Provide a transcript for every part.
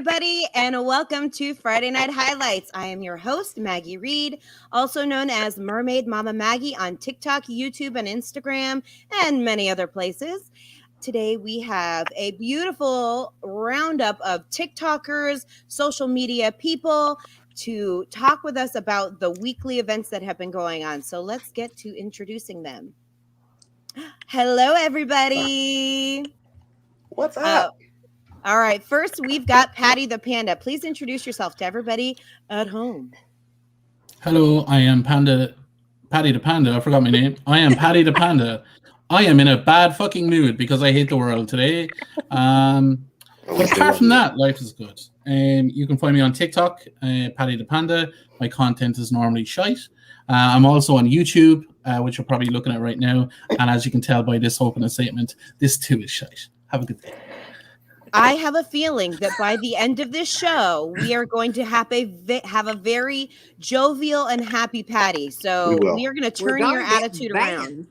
everybody, and welcome to Friday Night Highlights. I am your host, Maggie Reed, also known as Mermaid Mama Maggie on TikTok, YouTube, and Instagram, and many other places. Today, we have a beautiful roundup of TikTokers, social media people to talk with us about the weekly events that have been going on. So let's get to introducing them. Hello, everybody. What's up? All right, first we've got Patty the Panda. Please introduce yourself to everybody at home. Hello, I am Patty the Panda. I forgot my name. I am Patty the Panda. I am in a bad fucking mood because I hate the world today. But apart from that, life is good. You can find me on TikTok, Patty the Panda. My content is normally shite. I'm also on YouTube, which you're probably looking at right now. And as you can tell by this opening statement, this too is shite. Have a good day. I have a feeling that by the end of this show, we are going to have a very jovial and happy Patty. So we are going to turn your attitude around.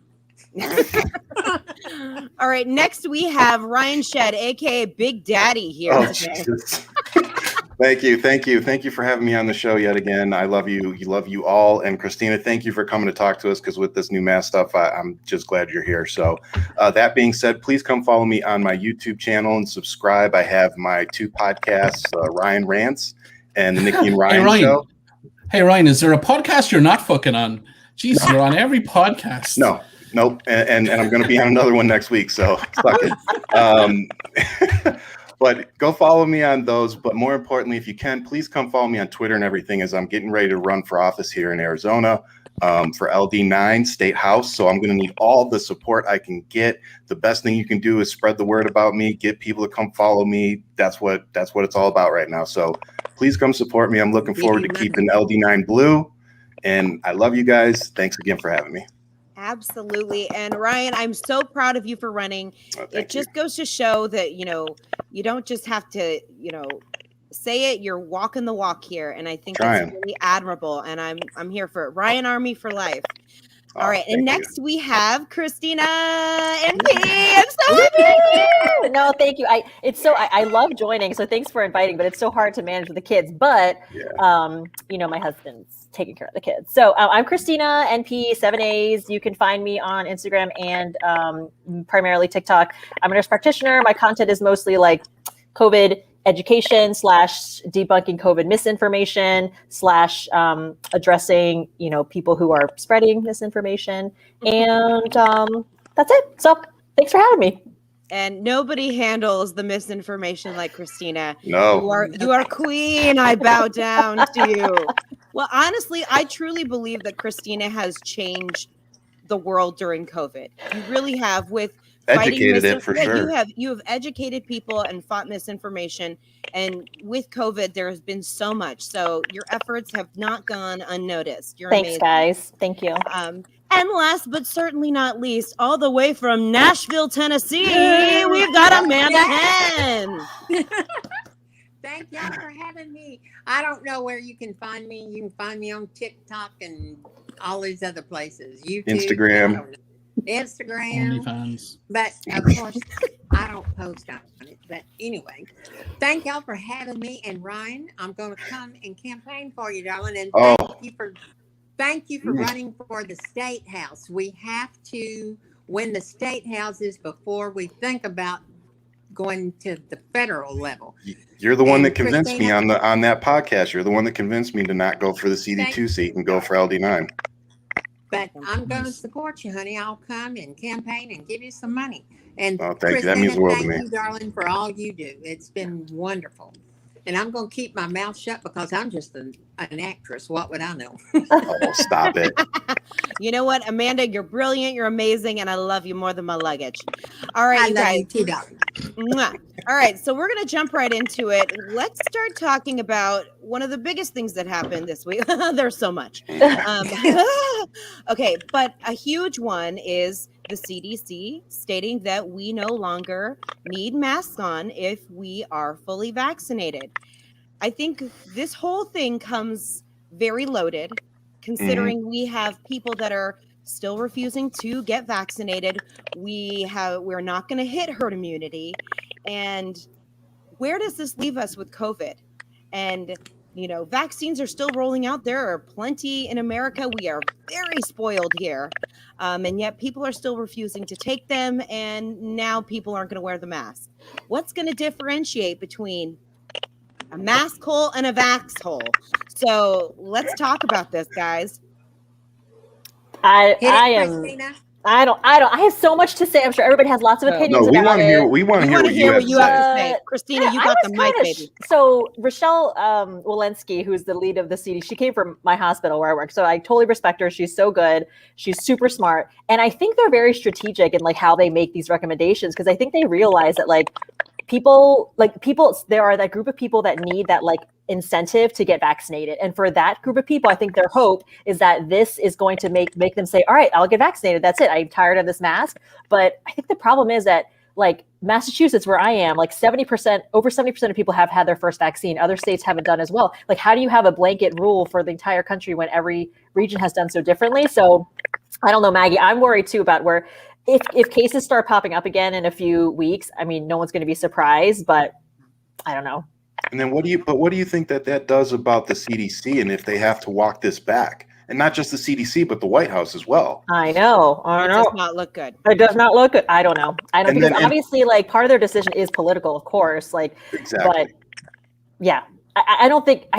All right, next we have Ryan Shedd, aka Big Daddy, here today. Thank you for having me on the show yet again. I love you all. And Christina, thank you for coming to talk to us, because with this new mask stuff, I'm just glad you're here. So that being said, please come follow me on my YouTube channel and subscribe. I have my 2 podcasts, Ryan Rants and the Nikki and Ryan Show. Hey Ryan, is there a podcast you're not fucking on? Jeez, you're on every podcast. Nope. And I'm going to be on another one next week. So fuck it. But go follow me on those. But more importantly, if you can, please come follow me on Twitter and everything, as I'm getting ready to run for office here in Arizona for LD9 State House. So I'm going to need all the support I can get. The best thing you can do is spread the word about me, get people to come follow me. That's what it's all about right now. So please come support me. I'm looking forward to keeping LD9 blue. And I love you guys. Thanks again for having me. Absolutely. And Ryan, I'm so proud of you for running. It just goes to show that, you don't just have to, say it, you're walking the walk here. And I think it's really admirable. And I'm here for it. Ryan Army for life. All right. And next we have Christina NP. I'm so happy. No, thank you. I love joining. So thanks for inviting, but it's so hard to manage with the kids. But, my husband's taking care of the kids. So I'm Christina NP, 7 A's. You can find me on Instagram and primarily TikTok. I'm a nurse practitioner. My content is mostly like COVID education / debunking COVID misinformation / addressing, people who are spreading misinformation. And that's it. So thanks for having me. And nobody handles the misinformation like Christina. No. You are queen. I bow down to you. Well, honestly, I truly believe that Christina has changed the world during COVID. You really have, with educated it for sure. You have educated people and fought misinformation. And with COVID, there has been so much. So your efforts have not gone unnoticed. You're Thanks, amazing. guys. Thank you. And last but certainly not least, all the way from Nashville, Tennessee, we've got Amanda Henn. Thank y'all for having me. I don't know where you can find me. You can find me on TikTok and all these other places. YouTube, Instagram. OnlyFans. But of course, I don't post on it. But anyway, thank y'all for having me. And Ryan, I'm going to come and campaign for you, darling. And thank you for running for the State House. We have to win the State Houses before we think about going to the federal level. You're the one that convinced me on that podcast. You're the one that convinced me to not go for the CD2 seat and go for LD9. But I'm going to support you, honey. I'll come and campaign and give you some money. And thank you. That means the world to me. Thank you, darling, for all you do. It's been wonderful. And I'm going to keep my mouth shut because I'm just an actress. What would I know? Oh, stop it. You know what, Amanda? You're brilliant. You're amazing. And I love you more than my luggage. All right, you guys. You too, darling. All right. So we're going to jump right into it. Let's start talking about one of the biggest things that happened this week. There's so much. Okay. But a huge one is the CDC stating that we no longer need masks on if we are fully vaccinated. I think this whole thing comes very loaded, considering we have people that are still refusing to get vaccinated. We're not going to hit herd immunity, and where does this leave us with COVID? And, vaccines are still rolling out. There are plenty in America. We are very spoiled here. And yet people are still refusing to take them. And now people aren't going to wear the mask. What's going to differentiate between a mask hole and a vax hole? So let's talk about this, guys. I Hit it, am. Christina. I have so much to say. I'm sure everybody has lots of opinions No, we about want to it. hear. We want to hear what you have to say. Christina, you I got was the mic, kinda baby. So Rochelle Walensky, who's the lead of the CD, she came from my hospital where I work. So I totally respect her. She's so good. She's super smart. And I think they're very strategic in like how they make these recommendations, because I think they realize that people, there are that group of people that need that like incentive to get vaccinated. And for that group of people, I think their hope is that this is going to make them say, all right, I'll get vaccinated. That's it. I'm tired of this mask. But I think the problem is that like Massachusetts, where I am, like over 70% of people have had their first vaccine. Other states haven't done as well. Like, how do you have a blanket rule for the entire country when every region has done so differently? So I don't know, Maggie, I'm worried too about where if cases start popping up again in a few weeks, I mean, no one's going to be surprised, but I don't know. And then what do you think that does about the CDC, and if they have to walk this back? And not just the CDC, but the White House as well. I know. It does not look good. It does not look good. I don't know. Because obviously, like, part of their decision is political, of course. Like, exactly. But yeah, I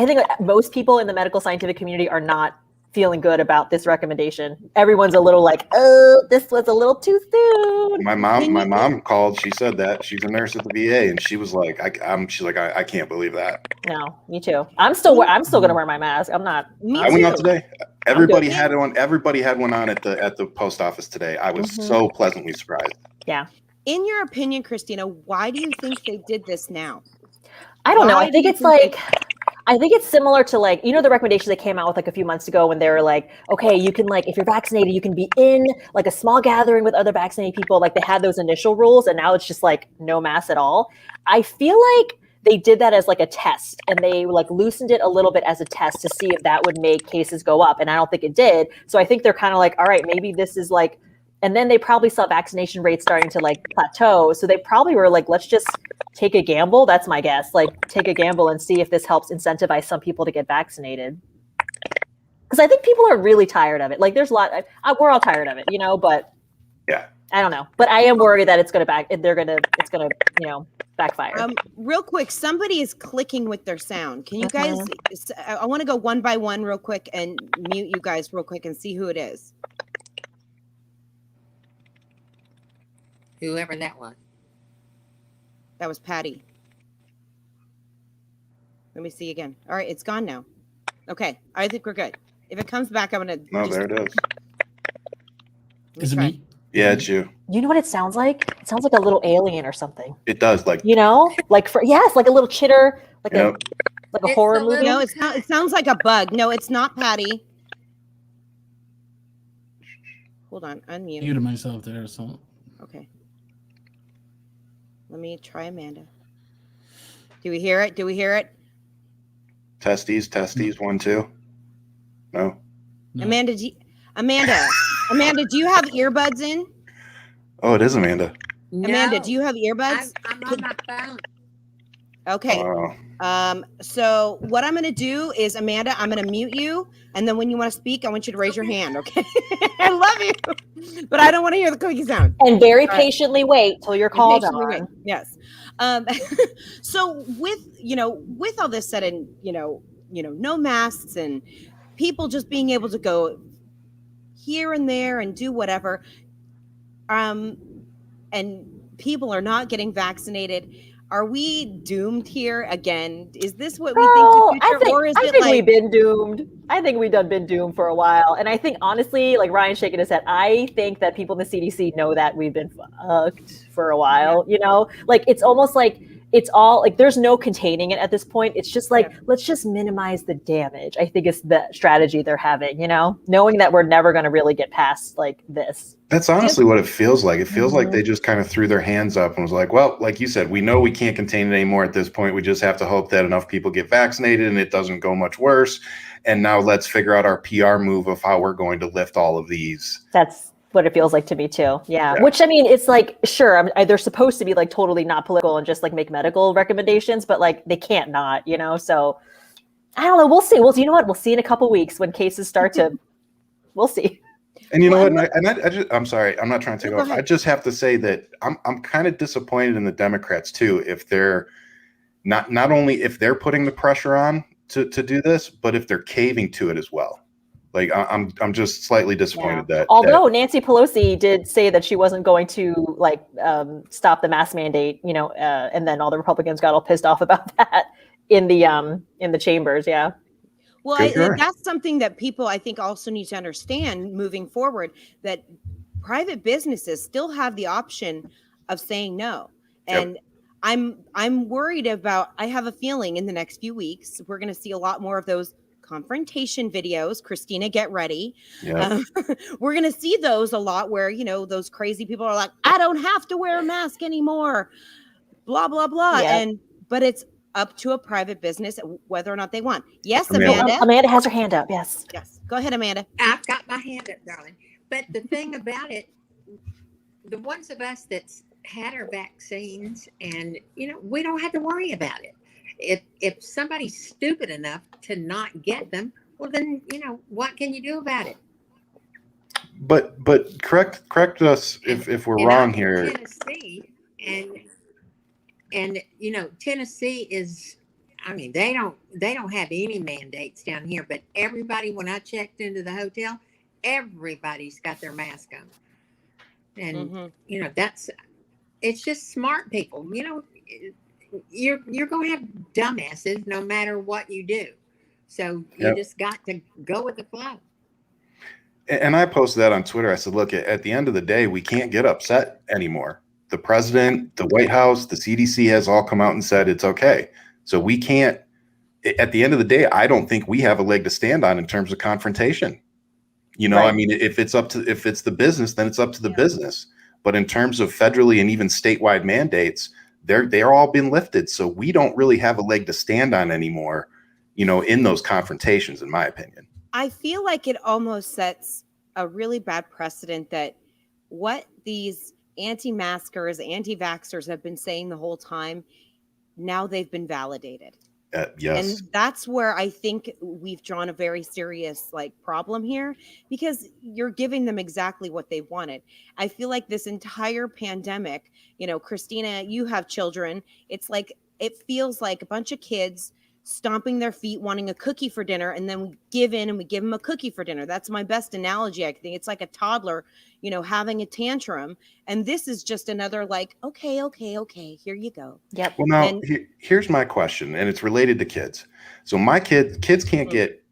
think most people in the medical scientific community are not feeling good about this recommendation. Everyone's a little like, oh, this was a little too soon. My mom called. She said that she's a nurse at the VA, and she was like, I can't believe that. No, me too. I'm still gonna wear my mask. I'm not. I went out today. Everybody had one. Everybody had one on at the post office today. I was so pleasantly surprised. Yeah. In your opinion, Christina, why do you think they did this now? I don't know. I think it's like. I think it's similar to like, the recommendations that came out with like a few months ago when they were like, okay, you can like, if you're vaccinated, you can be in like a small gathering with other vaccinated people. Like they had those initial rules and now it's just like no mask at all. I feel like they did that as like a test and they like loosened it a little bit as a test to see if that would make cases go up. And I don't think it did. So I think they're kind of like, all right, maybe this is like, and then they probably saw vaccination rates starting to like plateau. So they probably were like, let's just take a gamble. That's my guess. Like take a gamble and see if this helps incentivize some people to get vaccinated. Because I think people are really tired of it. Like there's a lot, we're all tired of it, but yeah, I don't know. But I am worried that it's going to backfire. Real quick, somebody is clicking with their sound. Can you guys, I want to go one by one real quick and mute you guys real quick and see who it is. Whoever that was. That was Patty. Let me see again. All right, it's gone now. Okay, I think we're good. If it comes back, I'm going to... No, there it is. Is it me? Yeah, it's you. You know what it sounds like? It sounds like a little alien or something. It does, like... like like a little chitter, like a horror movie. No, it's not. It sounds like a bug. No, it's not Patty. Hold on, unmute. Muted myself there, so... Okay. Let me try Amanda. Do we hear it? Testes, 1, 2. No. Amanda, do you have earbuds in? Oh, it is Amanda. Amanda, do you have earbuds? I'm on my phone. Okay. So what I'm going to do is, Amanda, I'm going to mute you. And then when you want to speak, I want you to raise your hand. Okay. I love you, but I don't want to hear the cookie sound. And very patiently wait till you're called on. Yes. So with all this said and, no masks and people just being able to go here and there and do whatever. And people are not getting vaccinated. Are we doomed here again? Is this what we think the future, I think we've been doomed. I think we've been doomed for a while. And I think honestly, like Ryan shaking his head, I think that people in the CDC know that we've been fucked for a while, Like it's almost like it's all like there's no containing it at this point. It's just like, let's just minimize the damage. I think it's the strategy they're having, knowing that we're never going to really get past like this. That's honestly what it feels like. It feels like they just kind of threw their hands up and was like, well, like you said, we know we can't contain it anymore at this point. We just have to hope that enough people get vaccinated and it doesn't go much worse. And now let's figure out our PR move of how we're going to lift all of these. That's what it feels like to me too. Yeah. Which I mean, it's like, sure, they're supposed to be like totally not political and just like make medical recommendations, but like they can't not, you know? So I don't know. We'll see. You know what? We'll see in a couple weeks when cases start to, we'll see. And you know what? I'm sorry. I'm not trying to take off. I just have to say that I'm kind of disappointed in the Democrats too. If they're not only if they're putting the pressure on to do this, but if they're caving to it as well. Like I'm just slightly disappointed that. Although Nancy Pelosi did say that she wasn't going to like stop the mask mandate, you know, and then all the Republicans got all pissed off about that in the chambers. Yeah. Well, that's something that people, I think, also need to understand moving forward, that private businesses still have the option of saying no. And I'm worried about, I have a feeling in the next few weeks, we're going to see a lot more of those confrontation videos. Christina, get ready. We're going to see those a lot where, you know, those crazy people are like, I don't have to wear a mask anymore, blah, blah, blah. But it's up to a private business whether or not they want. Yes, Amanda. Amanda has her hand up. Yes. Go ahead, Amanda. I've got my hand up, darling. But the thing about it, the ones of us that's had our vaccines, and you know, we don't have to worry about it. If somebody's stupid enough to not get them, well then, you know, what can you do about it? But correct us if we're wrong here. Tennessee, and you know, Tennessee is, I mean, they don't have any mandates down here, but everybody, when I checked into the hotel, everybody's got their mask on. And you know, it's just smart people. You know, you're going to have dumbasses no matter what you do. So you just got to go with the flow. And I posted that on Twitter. I said, look, at the end of the day, we can't get upset anymore. The president, the White House, the CDC has all come out and said it's okay. So we can't, at the end of the day, I don't think we have a leg to stand on in terms of confrontation. You know, I mean, if it's the business, then it's up to the business. But in terms of federally and even statewide mandates, they're all been lifted. So we don't really have a leg to stand on anymore, you know, in those confrontations, in my opinion. I feel like it almost sets a really bad precedent that what these anti-maskers, anti-vaxxers have been saying the whole time, now they've been validated. Yes. And that's where I think we've drawn a very serious problem here, because you're giving them exactly what they wanted. I feel like this entire pandemic, you know, Christina, you have children. It's like, it feels like a bunch of kids stomping their feet, wanting a cookie for dinner, and then we give in and we give them a cookie for dinner. That's my best analogy. I think it's like a toddler, you know, having a tantrum. And this is just another okay, here you go. Yep. Well, now here's my question, and it's related to kids. So my kids can't get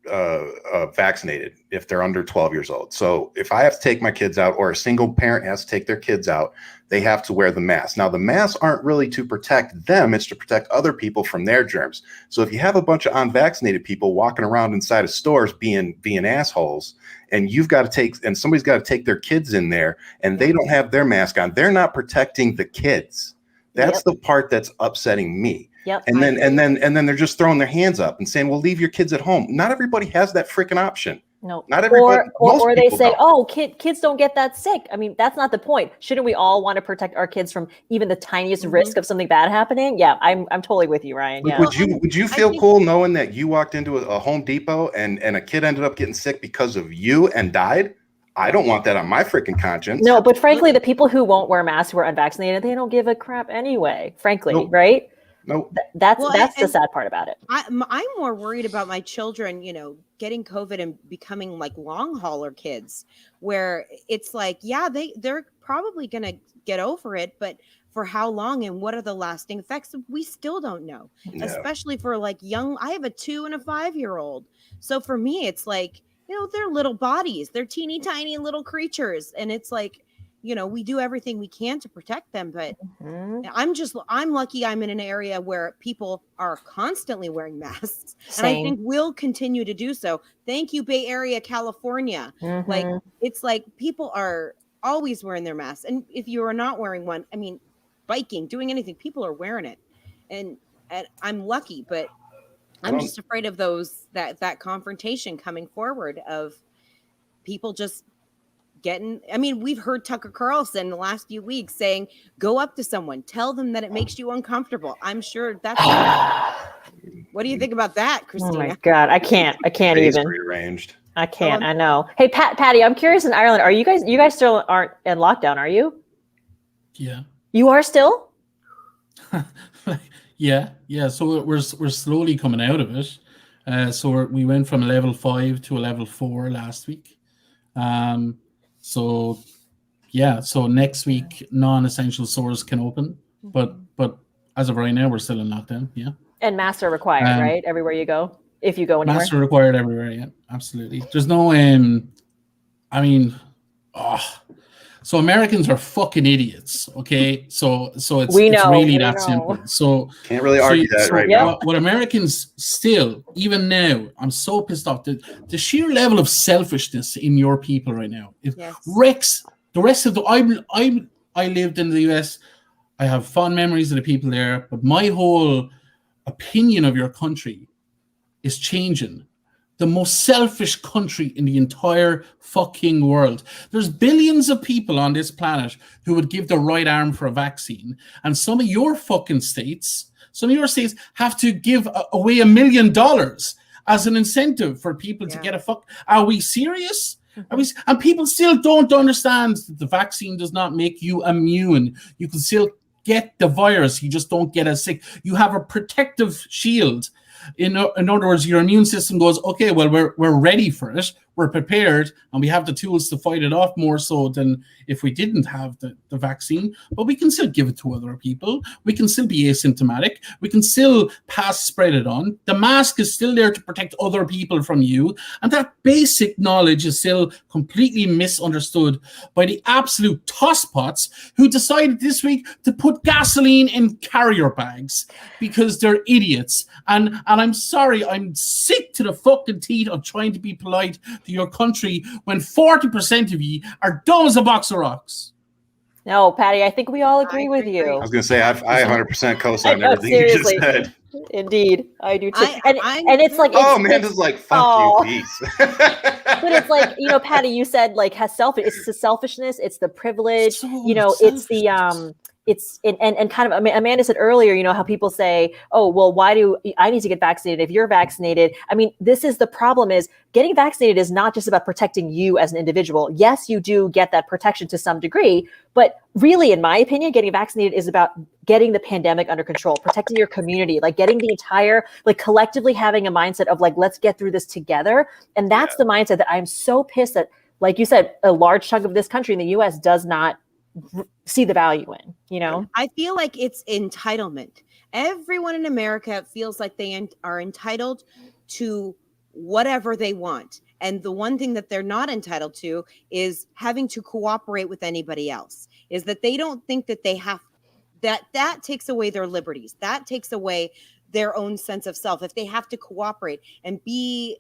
vaccinated if they're under 12 years old. So if I have to take my kids out, or a single parent has to take their kids out, they have to wear the mask. Now, the masks aren't really to protect them. It's to protect other people from their germs. So if you have a bunch of unvaccinated people walking around inside of stores being assholes, and somebody's got to take their kids in there, and they don't have their mask on, they're not protecting the kids. That's the part that's upsetting me. Yep. And then they're just throwing their hands up and saying, well, leave your kids at home. Not everybody has that freaking option. No, not everybody. Or they say, oh, kids don't get that sick. I mean, that's not the point. Shouldn't we all want to protect our kids from even the tiniest risk of something bad happening? Yeah, I'm totally with you, Ryan. Yeah. Would you feel cool knowing that you walked into a Home Depot and a kid ended up getting sick because of you and died? I don't want that on my freaking conscience. No, but frankly, the people who won't wear masks, who are unvaccinated, they don't give a crap anyway, frankly, right? Nope. That's the sad part about it. I'm more worried about my children, you know, getting COVID and becoming like long hauler kids, where it's like, yeah, they're probably going to get over it, but for how long and what are the lasting effects? We still don't know, especially for like I have a 2 and a 5-year-old. So for me, it's like, you know, they're little bodies, they're teeny tiny little creatures. And it's like, you know, we do everything we can to protect them, but I'm lucky I'm in an area where people are constantly wearing masks. Same. And I think we'll continue to do so. Thank you, Bay Area, California. Like, it's like people are always wearing their masks. And if you are not wearing one, I mean, biking, doing anything, people are wearing it. And I'm lucky, but I'm just afraid of that confrontation coming forward of people just we've heard Tucker Carlson the last few weeks saying, go up to someone, tell them that it makes you uncomfortable. I'm sure that's. What do you think about that, Christina? Oh my God, I can't even. Rearranged. I can't. I know. Hey, Patty, I'm curious. In Ireland, are you guys still aren't in lockdown? Are you? Yeah. You are still? Yeah. So we're slowly coming out of it. So we went from a level 5 to a level 4 last week. So next week non-essential stores can open, but as of right now we're still in lockdown. Yeah. And masks are required, right? Everywhere you go, if you go anywhere. Masks are required everywhere. Yeah, absolutely. There's no. So Americans are fucking idiots. Okay, so it's really that simple. So can't really argue that right now. What Americans still, even now, I'm so pissed off. The sheer level of selfishness in your people right now, it wrecks the rest of the. I lived in the US. I have fond memories of the people there, but my whole opinion of your country is changing. The most selfish country in the entire fucking world. There's billions of people on this planet who would give their right arm for a vaccine. And some of your states have to give away $1 million as an incentive for people to get a Are we serious? And people still don't understand that the vaccine does not make you immune. You can still get the virus, you just don't get as sick. You have a protective shield. In other words, your immune system goes, okay, well, we're ready for it, we're prepared, and we have the tools to fight it off more so than if we didn't have the vaccine. But we can still give it to other people. We can still be asymptomatic. We can still spread it on. The mask is still there to protect other people from you. And that basic knowledge is still completely misunderstood by the absolute tosspots who decided this week to put gasoline in carrier bags because they're idiots. And I'm sorry, I'm sick to the fucking teeth of trying to be polite to your country when 40% of you are dumb as a box of rocks. No, Patty, I think we all agree with you. I was going to say, I 100% co-sign everything you just said. Indeed, I do too. And it's like, Amanda's like, fuck you, peace. But it's like, Patty, you said like it's the selfishness, it's the privilege, it's the and kind of Amanda said earlier, how people say, oh, well, why do I need to get vaccinated if you're vaccinated? I mean, this is the problem, is getting vaccinated is not just about protecting you as an individual. Yes, you do get that protection to some degree, but really, in my opinion, getting vaccinated is about getting the pandemic under control, protecting your community, like getting the entire, like collectively having a mindset of like, let's get through this together. And that's the mindset that I'm so pissed that, like you said, a large chunk of this country in the US does not see the value in, I feel like it's entitlement. Everyone in America feels like they are entitled to whatever they want. And the one thing that they're not entitled to is having to cooperate with anybody else, is that they don't think that they have that takes away their liberties. That takes away their own sense of self. If they have to cooperate and be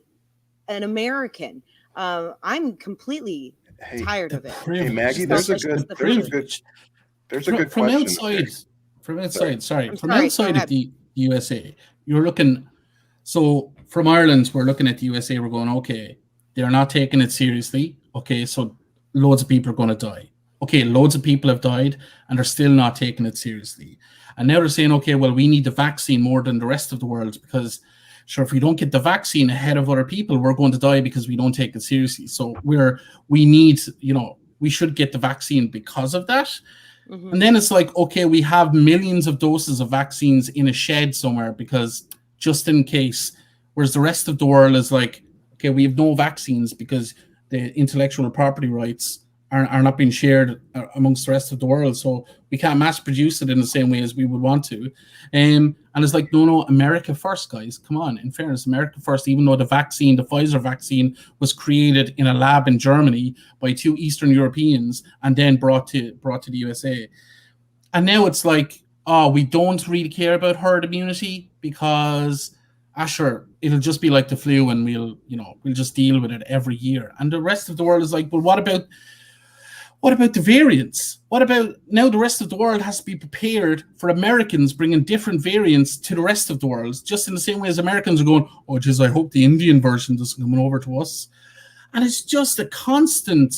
an American, I'm completely tired of it. Hey Maggie, there's a good question. From outside of the USA, you're looking. So from Ireland, we're looking at the USA. We're going, okay, they're not taking it seriously. Okay, so loads of people are going to die. Okay, loads of people have died, and they're still not taking it seriously. And now they're saying, okay, well, we need the vaccine more than the rest of the world because, sure, if we don't get the vaccine ahead of other people, we're going to die because we don't take it seriously. So we should get the vaccine because of that. Mm-hmm. And then it's like, okay, we have millions of doses of vaccines in a shed somewhere because just in case, whereas the rest of the world is like, okay, we have no vaccines because the intellectual property rights are not being shared amongst the rest of the world. So we can't mass produce it in the same way as we would want to. And it's like, no, America first, guys. Come on. In fairness, America first, even though the Pfizer vaccine was created in a lab in Germany by 2 Eastern Europeans and then brought to the USA. And now it's like, oh, we don't really care about herd immunity because sure, it'll just be like the flu and we'll just deal with it every year. And the rest of the world is like, well, what about the variants? What about now the rest of the world has to be prepared for Americans bringing different variants to the rest of the world, just in the same way as Americans are going, oh, geez, I hope the Indian version doesn't come over to us. And it's just a constant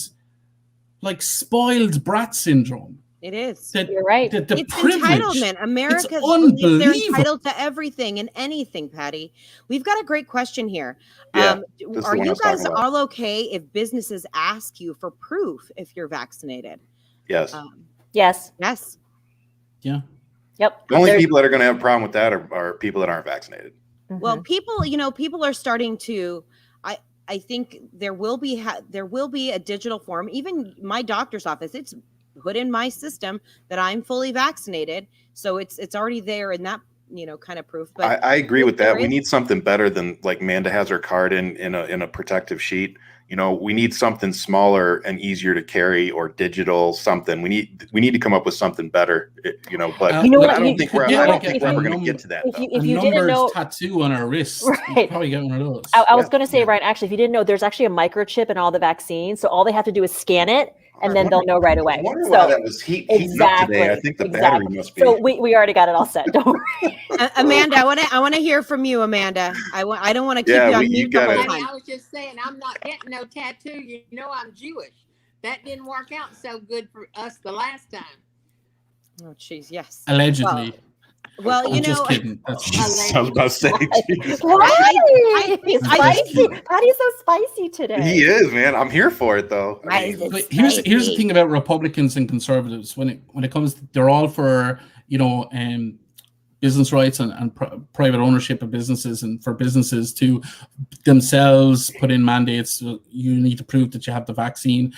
like spoiled brat syndrome. It is. That, You're right. The It's privilege. entitlement. America believes they're unbelievable. entitled to everything and anything, Patty. We've got a great question here. Yeah, this is Are the one I you was talking guys about. all okay if businesses ask you for proof if you're vaccinated? Yes. Yes. Yes. Yeah. Yep. The only There's- people that are going to have a problem with that are people that aren't vaccinated. Well, Mhm. people are starting to. I think there will be a digital form. Even my doctor's office, it's put in my system that I'm fully vaccinated, so it's already there in that kind of proof. But I agree with that. there We is- need something better than like Amanda has her card in a protective sheet. We need something smaller and easier to carry, or digital something. We need to come up with something better. But You know I what? don't think we're ever going to get to that. If though. you a didn't numbered know, tattoo on our wrist, Right. you probably get one of those. I was Yeah. going to say, Ryan, actually, if you didn't know, there's actually a microchip in all the vaccines. So all they have to do is scan it, and then they'll know right away. I wonder So why that was heating up today. I think the battery must be. So we already got it all set. Don't worry. Amanda, I want to hear from you, Amanda. I don't want to keep Yeah, you on you mute the gotta- whole Honey, time. I was just saying, I'm not getting no tattoo. You know I'm Jewish. That didn't work out so good for us the last time. Oh, jeez, yes. Allegedly. Well, I'm just kidding. That's Jesus, I was about to say, Jesus. Why? I- Spicy. Patty's so spicy today. He is, man. I'm here for it, though. Why is it But here's the spicy? thing about Republicans and conservatives. When it comes, they're all for business rights and private ownership of businesses, and for businesses to themselves put in mandates. So you need to prove that you have the vaccine.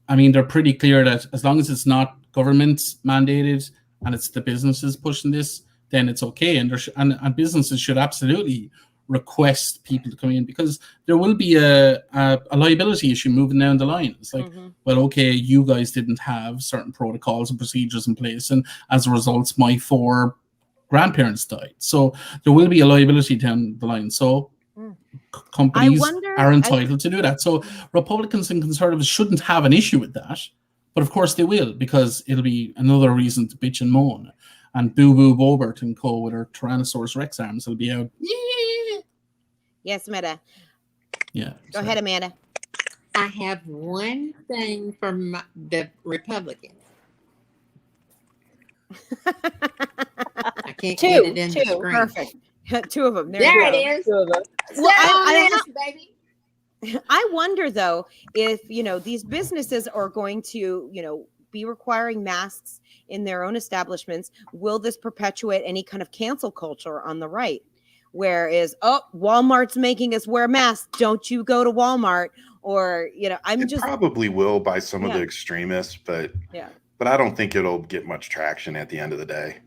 I mean, they're pretty clear that as long as it's not government mandated and it's the businesses pushing this, then it's okay. And and businesses should absolutely request people to come in, because there will be a liability issue moving down the line. It's like, well, okay, you guys didn't have certain protocols and procedures in place, and as a result, my 4 grandparents died. So there will be a liability down the line. So companies are entitled to do that. So Republicans and conservatives shouldn't have an issue with that. But of course they will, because it'll be another reason to bitch and moan. And Boo Boo Bobert and co with her Tyrannosaurus Rex arms will be out. Yes, Amanda. Yeah. Go ahead, Amanda. I have one thing from the Republicans. I can't get it in the screen. Perfect. 2 of them. There it is. Two of them. Well, baby. I wonder though if these businesses are going to be requiring masks in their own establishments. Will this perpetuate any kind of cancel culture on the right? Whereas, Walmart's making us wear masks. Don't you go to Walmart? Or It probably will by some of the extremists, but I don't think it'll get much traction at the end of the day.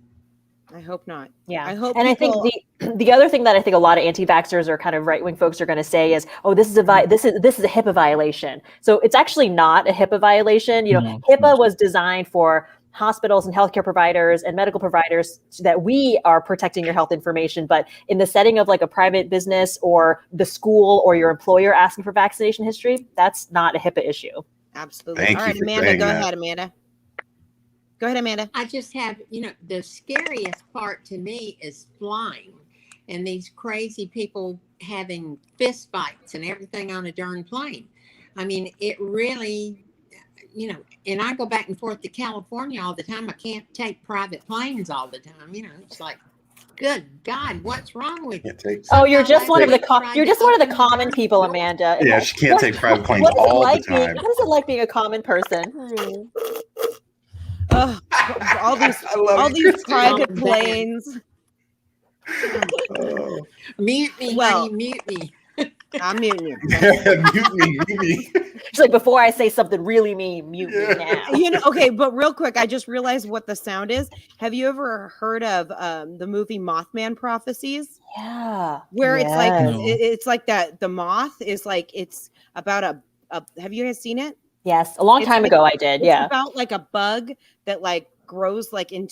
I hope not. Yeah. I hope. And I think the other thing that I think a lot of anti-vaxxers or kind of right-wing folks are going to say is, oh, this is a HIPAA violation. So it's actually not a HIPAA violation. HIPAA was designed for hospitals and healthcare providers and medical providers so that we are protecting your health information. But in the setting of like a private business or the school or your employer asking for vaccination history, that's not a HIPAA issue. Absolutely. Thank All you right, for Amanda, saying go that. ahead, Amanda. Go ahead, Amanda. I just have, the scariest part to me is flying and these crazy people having fist fights and everything on a darn plane. I mean, it really, and I go back and forth to California all the time. I can't take private planes all the time. It's like, good God, what's wrong with you? Oh, you're just one of the common people, Amanda. Yeah, she can't take private planes What is it all like the time. what is it like being a common person? Oh, all these private planes. Mute me, honey, mute me. I'm muting you. Mute me. She's like, before I say something really mean, mute me now. Okay, but real quick, I just realized what the sound is. Have you ever heard of the movie Mothman Prophecies? Yeah. Where it's like No. it's like that the moth is like it's about a have you guys seen it? Yes, a long time ago I did. It's Yeah. about like a bug that like grows like in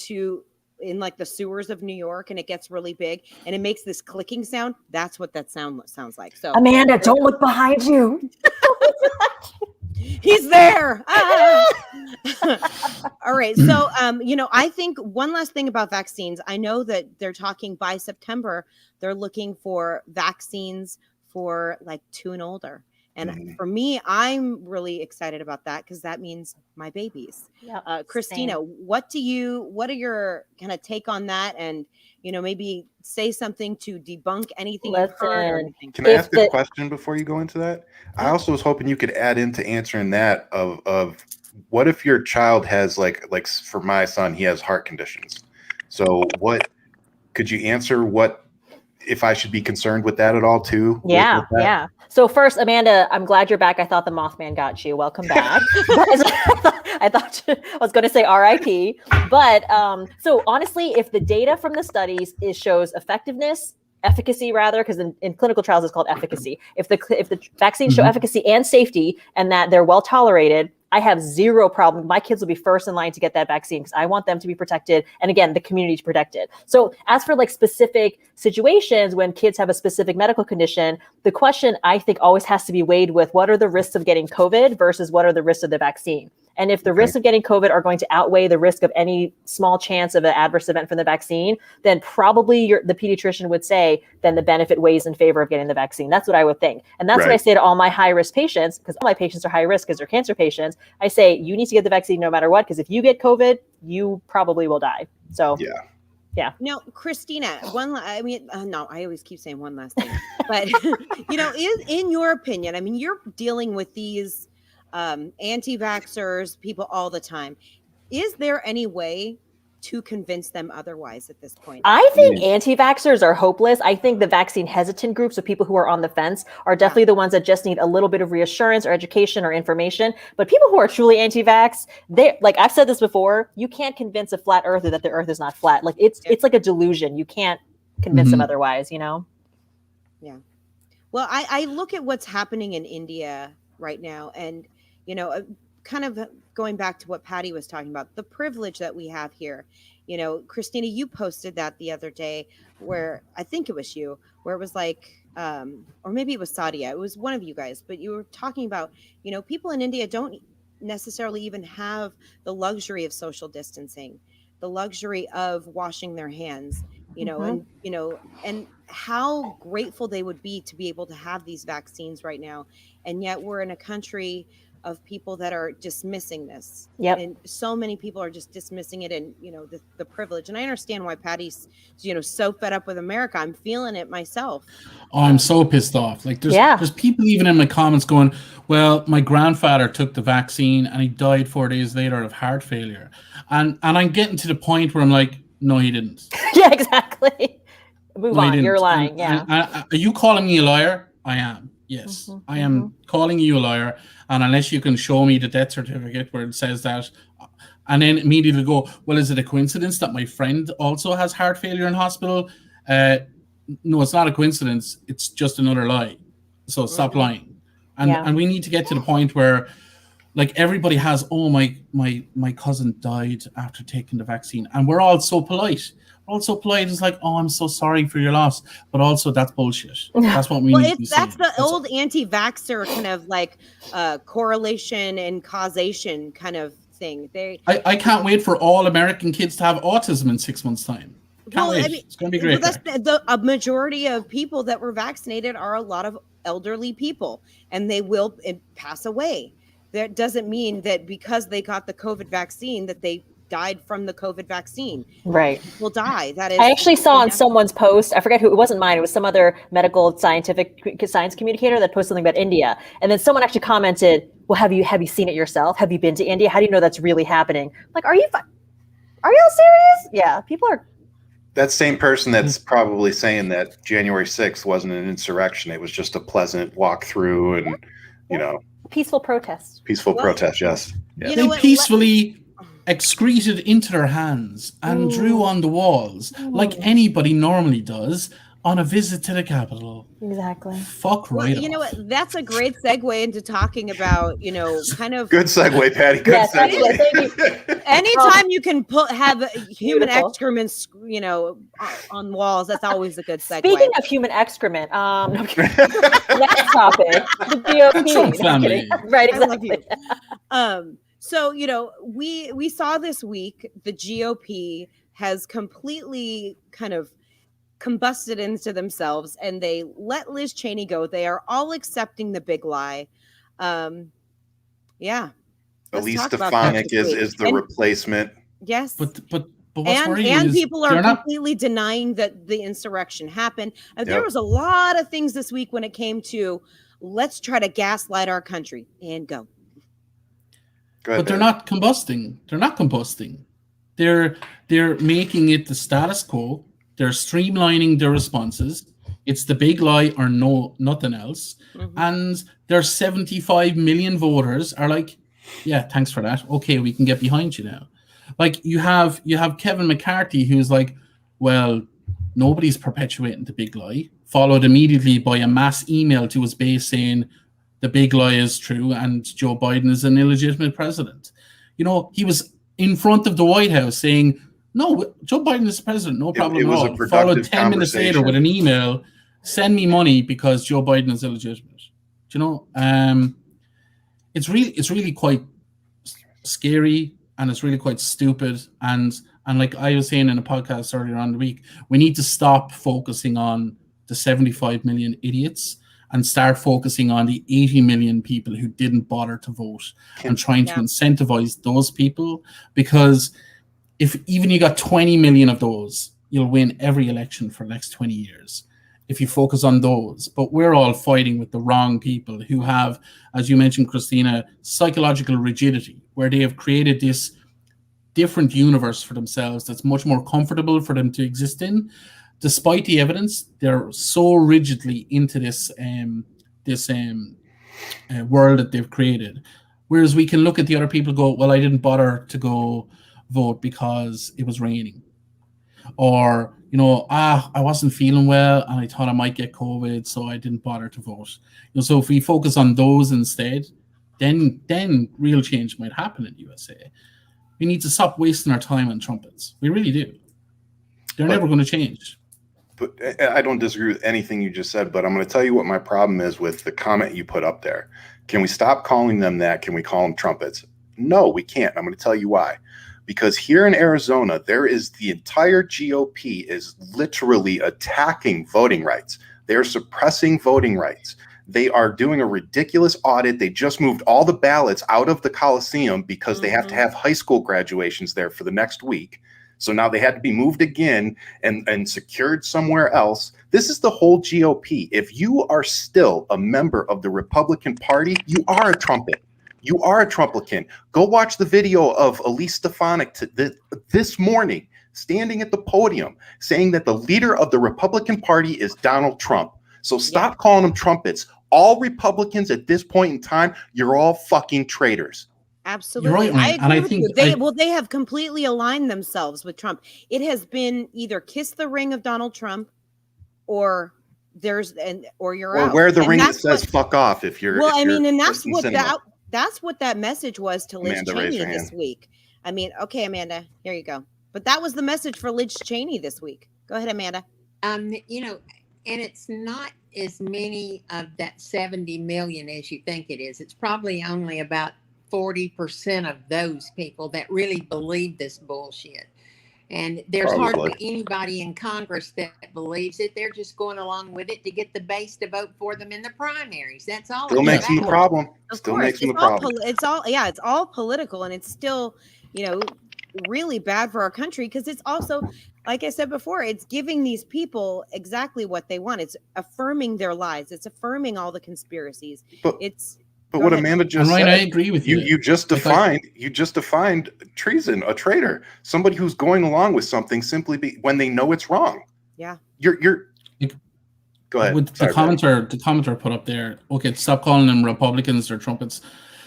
like the sewers of New York, and it gets really big and it makes this clicking sound. That's what that sound sounds like. So Amanda, don't look behind you. he's there. All right. So I think one last thing about vaccines. I know that they're talking by September, they're looking for vaccines for like 2 and older. And for me, I'm really excited about that because that means my babies. Yeah. Christina, what are your kind of take on that? And, maybe say something to debunk anything you've heard or anything. Can I ask a question before you go into that? I also was hoping you could add into answering that of what if your child has like for my son, he has heart conditions. So what could you answer if I should be concerned with that at all too? Yeah, yeah. So first, Amanda, I'm glad you're back. I thought the Mothman got you. Welcome back. I thought I was going to say RIP. But so honestly, if the data from the studies shows efficacy rather, because in clinical trials it's called efficacy. If the vaccines show efficacy and safety and that they're well tolerated, I have zero problem. My kids will be first in line to get that vaccine because I want them to be protected. And again, the community to protect it. So as for like specific situations when kids have a specific medical condition, the question I think always has to be weighed with what are the risks of getting COVID versus what are the risks of the vaccine? And if the risks of getting COVID are going to outweigh the risk of any small chance of an adverse event from the vaccine, then probably the pediatrician would say, then the benefit weighs in favor of getting the vaccine. That's what I would think. And that's what I say to all my high-risk patients, because all my patients are high risk because they're cancer patients. I say, you need to get the vaccine no matter what, because if you get COVID, you probably will die. So yeah. Now, Christina, I always keep saying one last thing, but in your opinion, you're dealing with these anti-vaxxers, people all the time. Is there any way to convince them otherwise at this point? I think anti-vaxxers are hopeless. I think the vaccine hesitant groups of people who are on the fence are definitely the ones that just need a little bit of reassurance or education or information. But people who are truly anti-vax, like I've said this before, you can't convince a flat earther that the earth is not flat. Like it's like a delusion. You can't convince them otherwise, Yeah. Well, I look at what's happening in India right now and, kind of going back to what Patty was talking about, the privilege that we have here. Christina, you posted that the other day where I think it was you, where it was like, or maybe it was Sadia. It was one of you guys, but you were talking about, people in India don't necessarily even have the luxury of social distancing, the luxury of washing their hands, and how grateful they would be to be able to have these vaccines right now. And yet we're in a country of people that are dismissing this. And so many people are just dismissing it and, the privilege. And I understand why Patty's, so fed up with America. I'm feeling it myself. Oh, I'm so pissed off. Like there's people even in my comments going, well, my grandfather took the vaccine and he died 4 days later of heart failure. And I'm getting to the point where I'm like, no, he didn't. Yeah, exactly. Move on. You're lying. Are you calling me a liar? I am. Yes, I am calling you a liar. And unless you can show me the death certificate where it says that, and then immediately go, well, is it a coincidence that my friend also has heart failure in hospital? No, it's not a coincidence. It's just another lie. So stop lying. And we need to get to the point where, like, everybody has, oh, my cousin died after taking the vaccine. And we're all so polite. It's like, oh, I'm so sorry for your loss. But also, that's bullshit. That's what we need to be saying. That's the old anti-vaxxer kind of like correlation and causation kind of thing. I can't wait for all American kids to have autism in 6 months' time. Can't wait. It's going to be great. A majority of people that were vaccinated are a lot of elderly people, and they will pass away. That doesn't mean that because they got the COVID vaccine that they died from the COVID vaccine. Right. Will die. That is. I actually saw on someone's post, I forget who, it wasn't mine, it was some other medical science communicator that posted something about India. And then someone actually commented, well, have you seen it yourself? Have you been to India? How do you know that's really happening? Like, are you serious? Yeah, people are. That same person that's probably saying that January 6th wasn't an insurrection. It was just a pleasant walk through and, peaceful protest. Protest, yes. They peacefully excreted into their hands and drew on the walls like anybody normally does on a visit to the Capitol. Exactly. Fuck right. You know what? That's a great segue into talking about, kind of. Good segue, Patty. Good segue. Thank you. Anytime you can have human excrements, on walls, that's always a good segue. Speaking of human excrement, next topic, the GOP. Family. Right, exactly. So, we saw this week the GOP has completely kind of combusted into themselves and they let Liz Cheney go. They are all accepting the big lie. Yeah. Elise Stefanik is the replacement. Yes. But what's worrying and is people are completely denying that the insurrection happened. There was a lot of things this week when it came to let's try to gaslight our country and go. But they're not combusting. They're not combusting. They're making it the status quo. They're streamlining their responses. It's the big lie or nothing else. Mm-hmm. And their 75 million voters are like, yeah, thanks for that. Okay, we can get behind you now. Like you have Kevin McCarthy, who's like, well, nobody's perpetuating the big lie, followed immediately by a mass email to his base saying the big lie is true and Joe Biden is an illegitimate president. You know, he was in front of the White House saying, no, Joe Biden is president, no problem at all. Followed 10 minutes later with an email, send me money because Joe Biden is illegitimate. Do you know? It's really quite scary and it's really quite stupid. And like I was saying in a podcast earlier on the week, we need to stop focusing on the 75 million idiots and start focusing on the 80 million people who didn't bother to vote and trying to incentivize those people. Because if even you got 20 million of those, you'll win every election for the next 20 years if you focus on those. But we're all fighting with the wrong people who have, as you mentioned, Christina, psychological rigidity, where they have created this different universe for themselves that's much more comfortable for them to exist in. Despite the evidence, they're so rigidly into this world that they've created. Whereas we can look at the other people and go, well, I didn't bother to go vote because it was raining. Or, you know, I wasn't feeling well and I thought I might get COVID, so I didn't bother to vote. You know, so if we focus on those instead, then real change might happen in the USA. We need to stop wasting our time on trumpets. We really do. They're never going to change. But I don't disagree with anything you just said, but I'm going to tell you what my problem is with the comment you put up there. Can we stop calling them that? Can we call them trumpets? No, we can't. I'm going to tell you why. Because here in Arizona, the entire GOP is literally attacking voting rights. They're suppressing voting rights. They are doing a ridiculous audit. They just moved all the ballots out of the Coliseum because they have to have high school graduations there for the next week. So now they had to be moved again and secured somewhere else. This is the whole GOP. If you are still a member of the Republican Party, you are a trumpet. You are a Trumplican. Go watch the video of Elise Stefanik this morning standing at the podium saying that the leader of the Republican Party is Donald Trump. So stop calling them trumpets. All Republicans at this point in time, you're all fucking traitors. Absolutely. Right, I agree with you. They have completely aligned themselves with Trump. It has been either kiss the ring of Donald Trump or you're out. Or wear the ring that says fuck off if you're that's what that message was to Liz Cheney this week. I mean, okay, Amanda, here you go. But that was the message for Liz Cheney this week. Go ahead, Amanda. You know, and it's not as many of that 70 million as you think it is. It's probably only about 40% of those people that really believe this bullshit. And there's hardly anybody in Congress that believes it. They're just going along with it to get the base to vote for them in the primaries. That's all. Still makes them the problem. Still makes them the problem. It's all political, and it's still, you know, really bad for our country because it's also, like I said before, it's giving these people exactly what they want. It's affirming their lies. It's affirming all the conspiracies. But what Amanda just said, I agree with you. You just defined treason, a traitor, somebody who's going along with something simply when they know it's wrong. Yeah. You're go ahead. With the commenter put up there, okay, stop calling them Republicans or trumpets.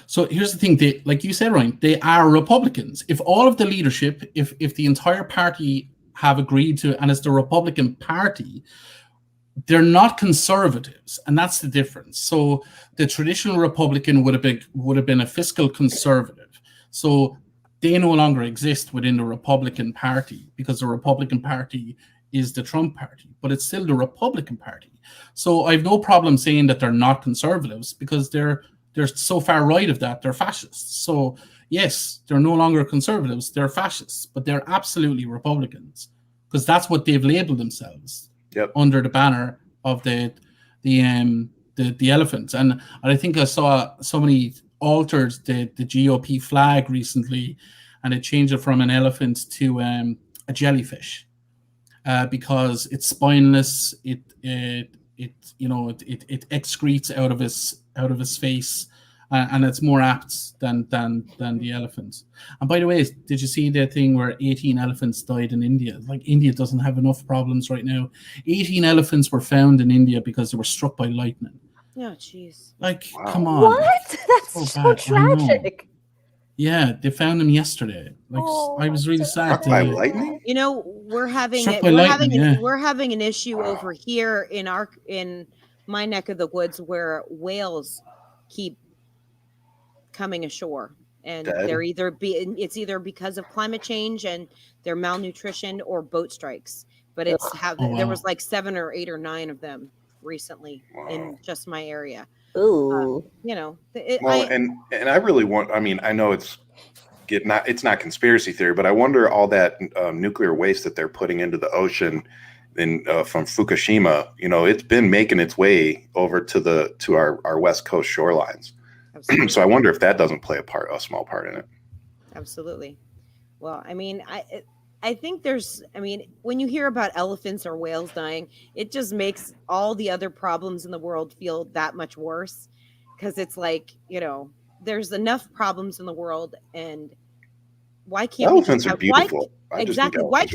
So here's the thing, like you said, Ryan, they are Republicans. If all of the leadership, if the entire party have agreed to, and it's the Republican Party, they're not conservatives, and that's the difference. So the traditional Republican would have been a fiscal conservative. So they no longer exist within the Republican Party because the Republican Party is the Trump Party, but it's still the Republican Party. So I have no problem saying that they're not conservatives because they're so far right of that they're fascists. So yes, they're no longer conservatives, they're fascists, but they're absolutely Republicans because that's what they've labeled themselves. under the banner of the elephants. And I think I saw somebody altered the GOP flag recently, and it changed it from an elephant to a jellyfish because it's spineless. It excretes out of his face, and it's more apt than the elephants. And by the way, did you see the thing where 18 elephants died in India? Like, India doesn't have enough problems right now. 18 elephants were found in India because they were struck by lightning. Oh, jeez. Like, come on. What? That's so bad. tragic. Yeah, they found them yesterday. Like, I was really sad. Struck by lightning? You know, we're having an issue over here in my neck of the woods where whales keep coming ashore, and they're it's either because of climate change and their malnutrition or boat strikes. But there was like 7 or 8 or 9 of them recently in just my area. Ooh. And I really want. I mean, I know it's not conspiracy theory, but I wonder all that nuclear waste that they're putting into the ocean from Fukushima. It's been making its way over to our West Coast shorelines. So I wonder if that doesn't play a small part in it. Absolutely. Well, I mean, I think when you hear about elephants or whales dying, it just makes all the other problems in the world feel that much worse, because it's like, there's enough problems in the world, and why can't elephants are beautiful? Exactly. Why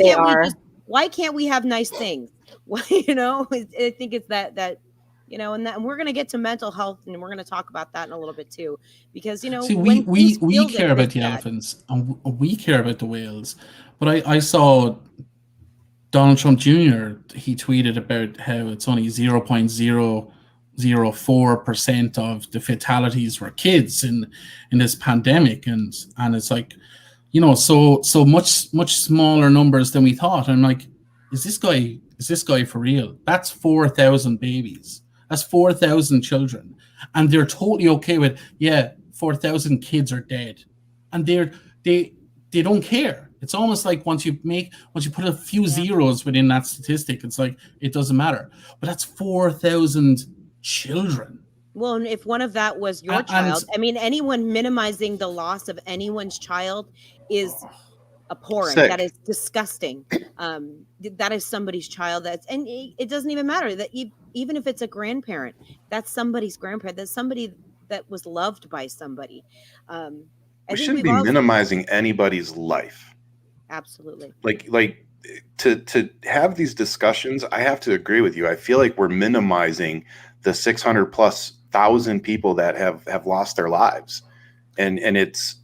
can't we have nice things? I think it's that. And we're going to get to mental health, and we're going to talk about that in a little bit too, because see, we care about the elephants and we care about the whales, but I saw Donald Trump Jr. He tweeted about how it's only 0.004% of the fatalities were kids in this pandemic, and it's like, so much smaller numbers than we thought. I'm like, is this guy for real? That's 4,000 babies. That's 4,000 children, and they're totally okay with 4,000 kids are dead, and they don't care. It's almost like once you put a few zeros within that statistic, it's like it doesn't matter. But that's 4,000 children. Well, and if one of that was your child, I mean, anyone minimizing the loss of anyone's child is abhorrent. Sick. That is disgusting. That is somebody's child. And it doesn't even matter that even if it's a grandparent, that's somebody's grandparent. That's somebody that was loved by somebody. We shouldn't be minimizing anybody's life. Absolutely. Like to have these discussions, I have to agree with you. I feel like we're minimizing the 600,000+ people that have lost their lives, and it's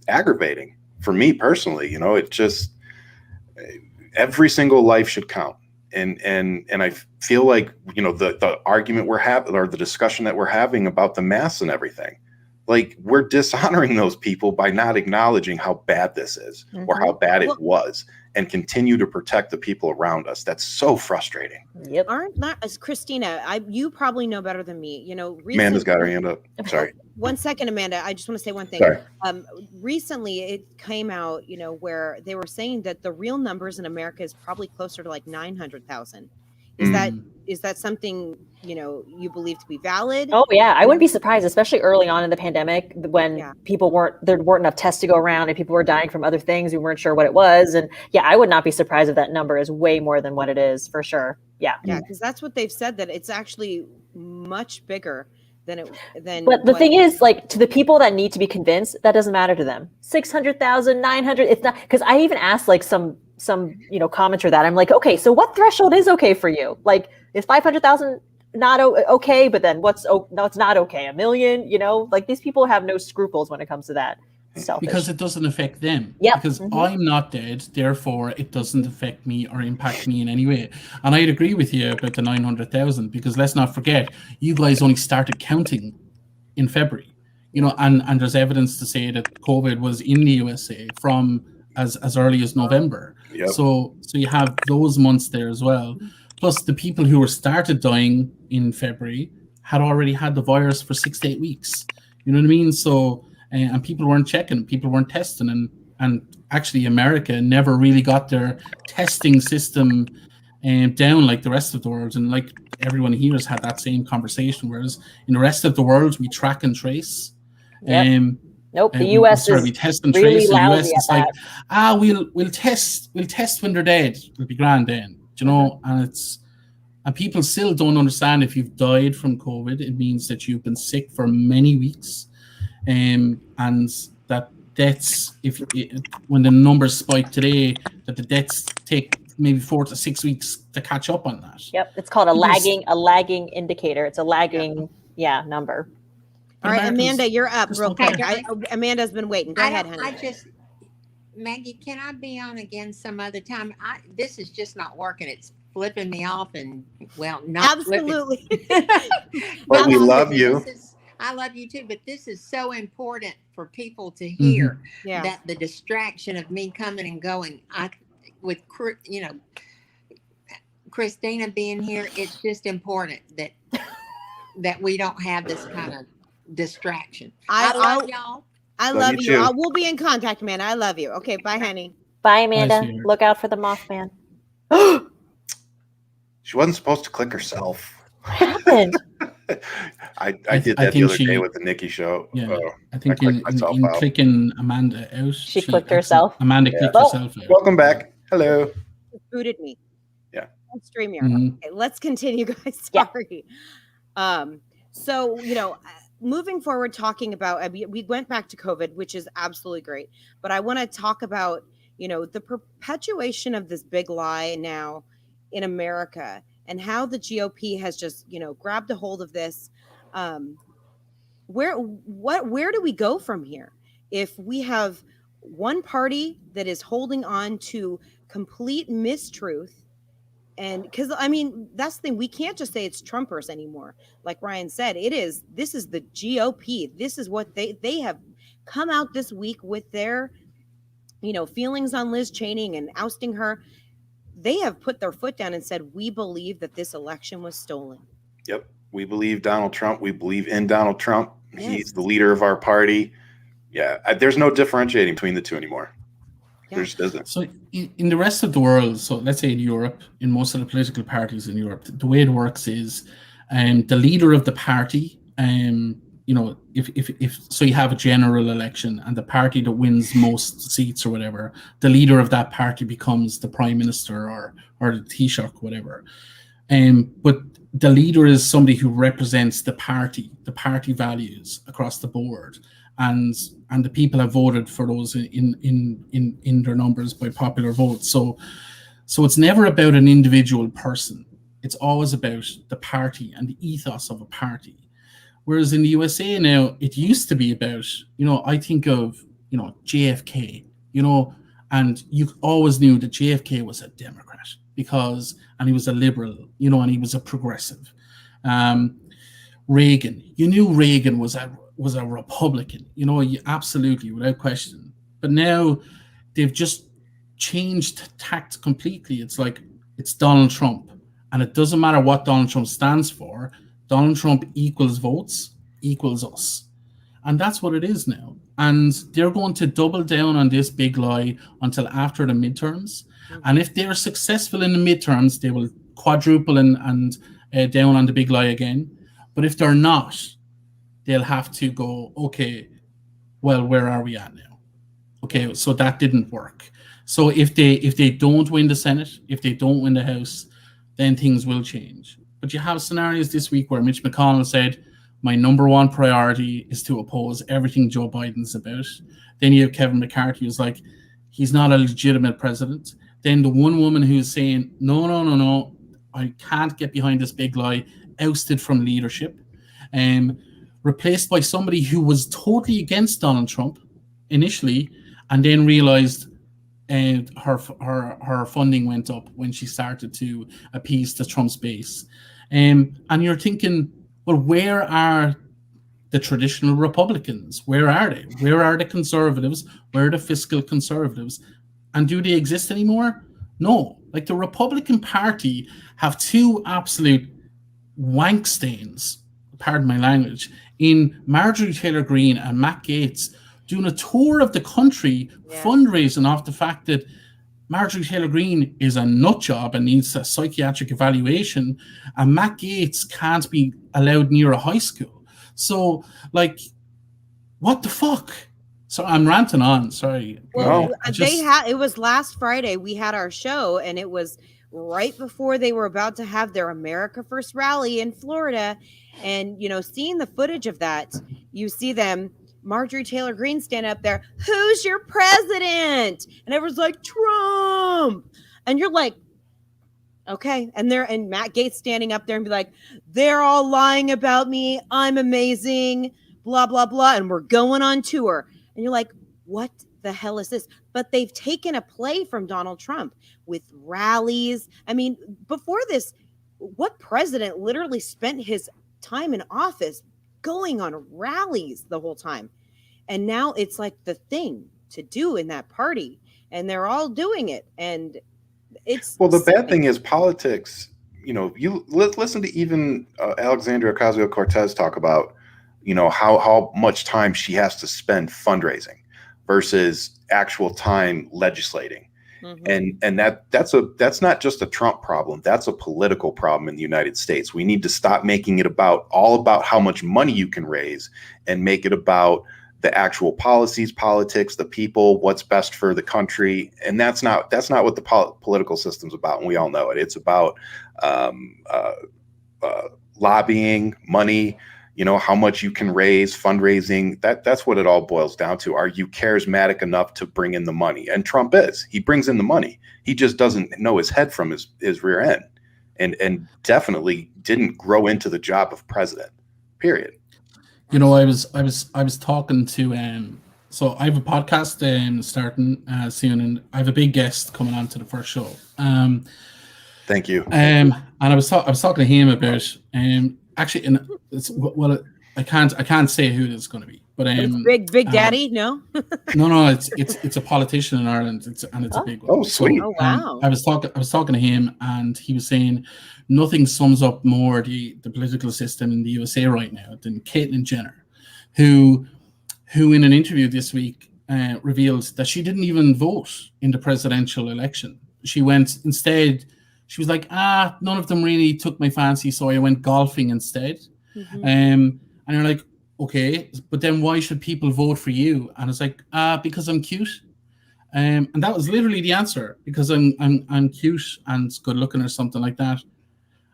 aggravating for me personally. It just, every single life should count, and I feel like the argument we're having, or the discussion that we're having about the masks and everything, like, we're dishonoring those people by not acknowledging how bad this is, or how bad it was, and continue to protect the people around us. That's so frustrating. Yep. As Christina, you probably know better than me. Recently, Amanda's got her hand up. Sorry. 1 second, Amanda. I just want to say one thing. Sorry. Recently, it came out, where they were saying that the real numbers in America is probably closer to like 900,000. Is that something you believe to be valid? Oh yeah, I wouldn't be surprised, especially early on in the pandemic when there weren't enough tests to go around and people were dying from other things. We weren't sure what it was, and I would not be surprised if that number is way more than what it is, for sure. Yeah, because that's what they've said, that it's actually much bigger than. But the thing is, like, to the people that need to be convinced, that doesn't matter to them. 600,000, 900, it's not, because I even asked like some commenter that I'm like, okay, so what threshold is okay for you? Like, is 500,000 not okay? But then what's not okay? 1 million? Like, these people have no scruples when it comes to that. Selfish. Because it doesn't affect them. Yeah. Because I'm not dead, therefore it doesn't affect me or impact me in any way. And I'd agree with you about the 900,000, because let's not forget, you guys only started counting in February. And there's evidence to say that COVID was in the USA from as early as November. Yep. So you have those months there as well. Plus, the people who were started dying in February had already had the virus for 6 to 8 weeks. You know what I mean? So, and people weren't checking, people weren't testing, and actually America never really got their testing system down like the rest of the world. And like everyone here has had that same conversation, whereas in the rest of the world, we track and trace. Yep. Nope, the US we is test and really trace. In the US, lousy it's at like, that. we'll test when they're dead. It'll be grand then, you know. And people still don't understand if you've died from COVID, it means that you've been sick for many weeks, and that deaths, when the numbers spike today, that the deaths take maybe 4 to 6 weeks to catch up on that. Yep, it's called a lagging indicator. It's a lagging number. All right, Amanda, you're up real quick. Okay. Amanda's been waiting. Go ahead, honey. Maggie, can I be on again some other time? This is just not working. It's flipping me off, and not absolutely. But we love you. I love you too, but this is so important for people to hear that the distraction of me coming and going. With Christina being here, it's just important that we don't have this kind of distraction. I love y'all. I love you. We'll be in contact, Amanda. I love you. Okay, bye, honey. Bye, Amanda. Look out for the Mothman. She wasn't supposed to click herself. What happened? I did that the other day with the Nikki show. Yeah, I think in clicking Amanda out, she clicked herself. Amanda clicked herself out. Welcome back. Hello. It booted me. Yeah. StreamYard. Okay, let's continue, guys. Sorry. So, moving forward, talking about, we went back to COVID, which is absolutely great. But I want to talk about, the perpetuation of this big lie now in America and how the GOP has just, grabbed a hold of this. Where do we go from here? If we have one party that is holding on to complete mistruth, and because that's the thing, we can't just say it's Trumpers anymore. Like Ryan said, this is the GOP. This is what they have come out this week with their, feelings on Liz Cheney and ousting her. They have put their foot down and said, we believe that this election was stolen. Yep. We believe Donald Trump. We believe in Donald Trump. Yes. He's the leader of our party. Yeah. There's no differentiating between the two anymore. Yeah. There's isn't. So in the rest of the world, so let's say in Europe, in most of the political parties in Europe, the way it works is the leader of the party, if so you have a general election and the party that wins most seats or whatever, the leader of that party becomes the prime minister or the Taoiseach, whatever. But the leader is somebody who represents the party values across the board. And the people have voted for those in their numbers by popular vote. So it's never about an individual person. It's always about the party and the ethos of a party. Whereas in the USA now, it used to be about, I think of, JFK, and you always knew that JFK was a Democrat and he was a liberal, and he was a progressive. Reagan, you knew Reagan was a Republican, absolutely, without question. But now they've just changed tact completely. It's like, it's Donald Trump. And it doesn't matter what Donald Trump stands for. Donald Trump equals votes, equals us. And that's what it is now. And they're going to double down on this big lie until after the midterms. Mm-hmm. And if they're successful in the midterms, they will quadruple and down on the big lie again. But if they're not, they'll have to go, okay, well, where are we at now? Okay, so that didn't work. So if they don't win the Senate, if they don't win the House, then things will change. But you have scenarios this week where Mitch McConnell said, my number one priority is to oppose everything Joe Biden's about. Then you have Kevin McCarthy who's like, he's not a legitimate president. Then the one woman who's saying, no, I can't get behind this big lie, ousted from leadership, replaced by somebody who was totally against Donald Trump initially, and then realized her funding went up when she started to appease the Trump's base. And you're thinking, well, where are the traditional Republicans? Where are they? Where are the conservatives? Where are the fiscal conservatives? And do they exist anymore? No. Like, the Republican Party have two absolute wank stains, pardon my language, in Marjorie Taylor Greene and Matt Gaetz doing a tour of the country, fundraising off the fact that Marjorie Taylor Greene is a nut job and needs a psychiatric evaluation, and Matt Gaetz can't be allowed near a high school. So, like, what the fuck? So I'm ranting on. Sorry. Well, it was last Friday. We had our show, and it was right before they were about to have their America First rally in Florida. And, you know, seeing the footage of that, you see them, Marjorie Taylor Greene stand up there, who's your president? And everyone's like, Trump. And you're like, okay. And Matt Gaetz standing up there and be like, they're all lying about me. I'm amazing, blah, blah, blah. And we're going on tour. And you're like, what the hell is this? But they've taken a play from Donald Trump with rallies. I mean, before this, what president literally spent his time in office going on rallies the whole time? And now it's like the thing to do in that party. And they're all doing it. And it's the bad thing is politics. You know, you listen to even Alexandria Ocasio-Cortez talk about, you know, how much time she has to spend fundraising versus actual time legislating. Mm-hmm. And that's not just a Trump problem. That's a political problem in the United States. We need to stop making it all about how much money you can raise and make it about the actual policies, politics, the people, what's best for the country. And that's not what the political system's about. And we all know it. It's about lobbying, money, you know, how much you can raise, fundraising. That's what it all boils down to. Are you charismatic enough to bring in the money? And Trump he brings in the money. He just doesn't know his head from his rear end, and definitely didn't grow into the job of president, period. You know, I was talking to so I have a podcast starting soon, and I have a big guest coming on to the first show. Thank you. And I was talking to him about actually, and it's I can't say who it's going to be, but it's Big Daddy. No, it's a politician in Ireland. It's a big one. Oh, sweet. Oh, wow. I was talking to him, and he was saying nothing sums up more the political system in the USA right now than Caitlyn Jenner, who in an interview this week revealed that she didn't even vote in the presidential election. She went instead. She was like, none of them really took my fancy, so I went golfing instead. Mm-hmm. And you're like, okay, but then why should people vote for you? And it's like, because I'm cute. And that was literally the answer, because I'm cute and good looking or something like that.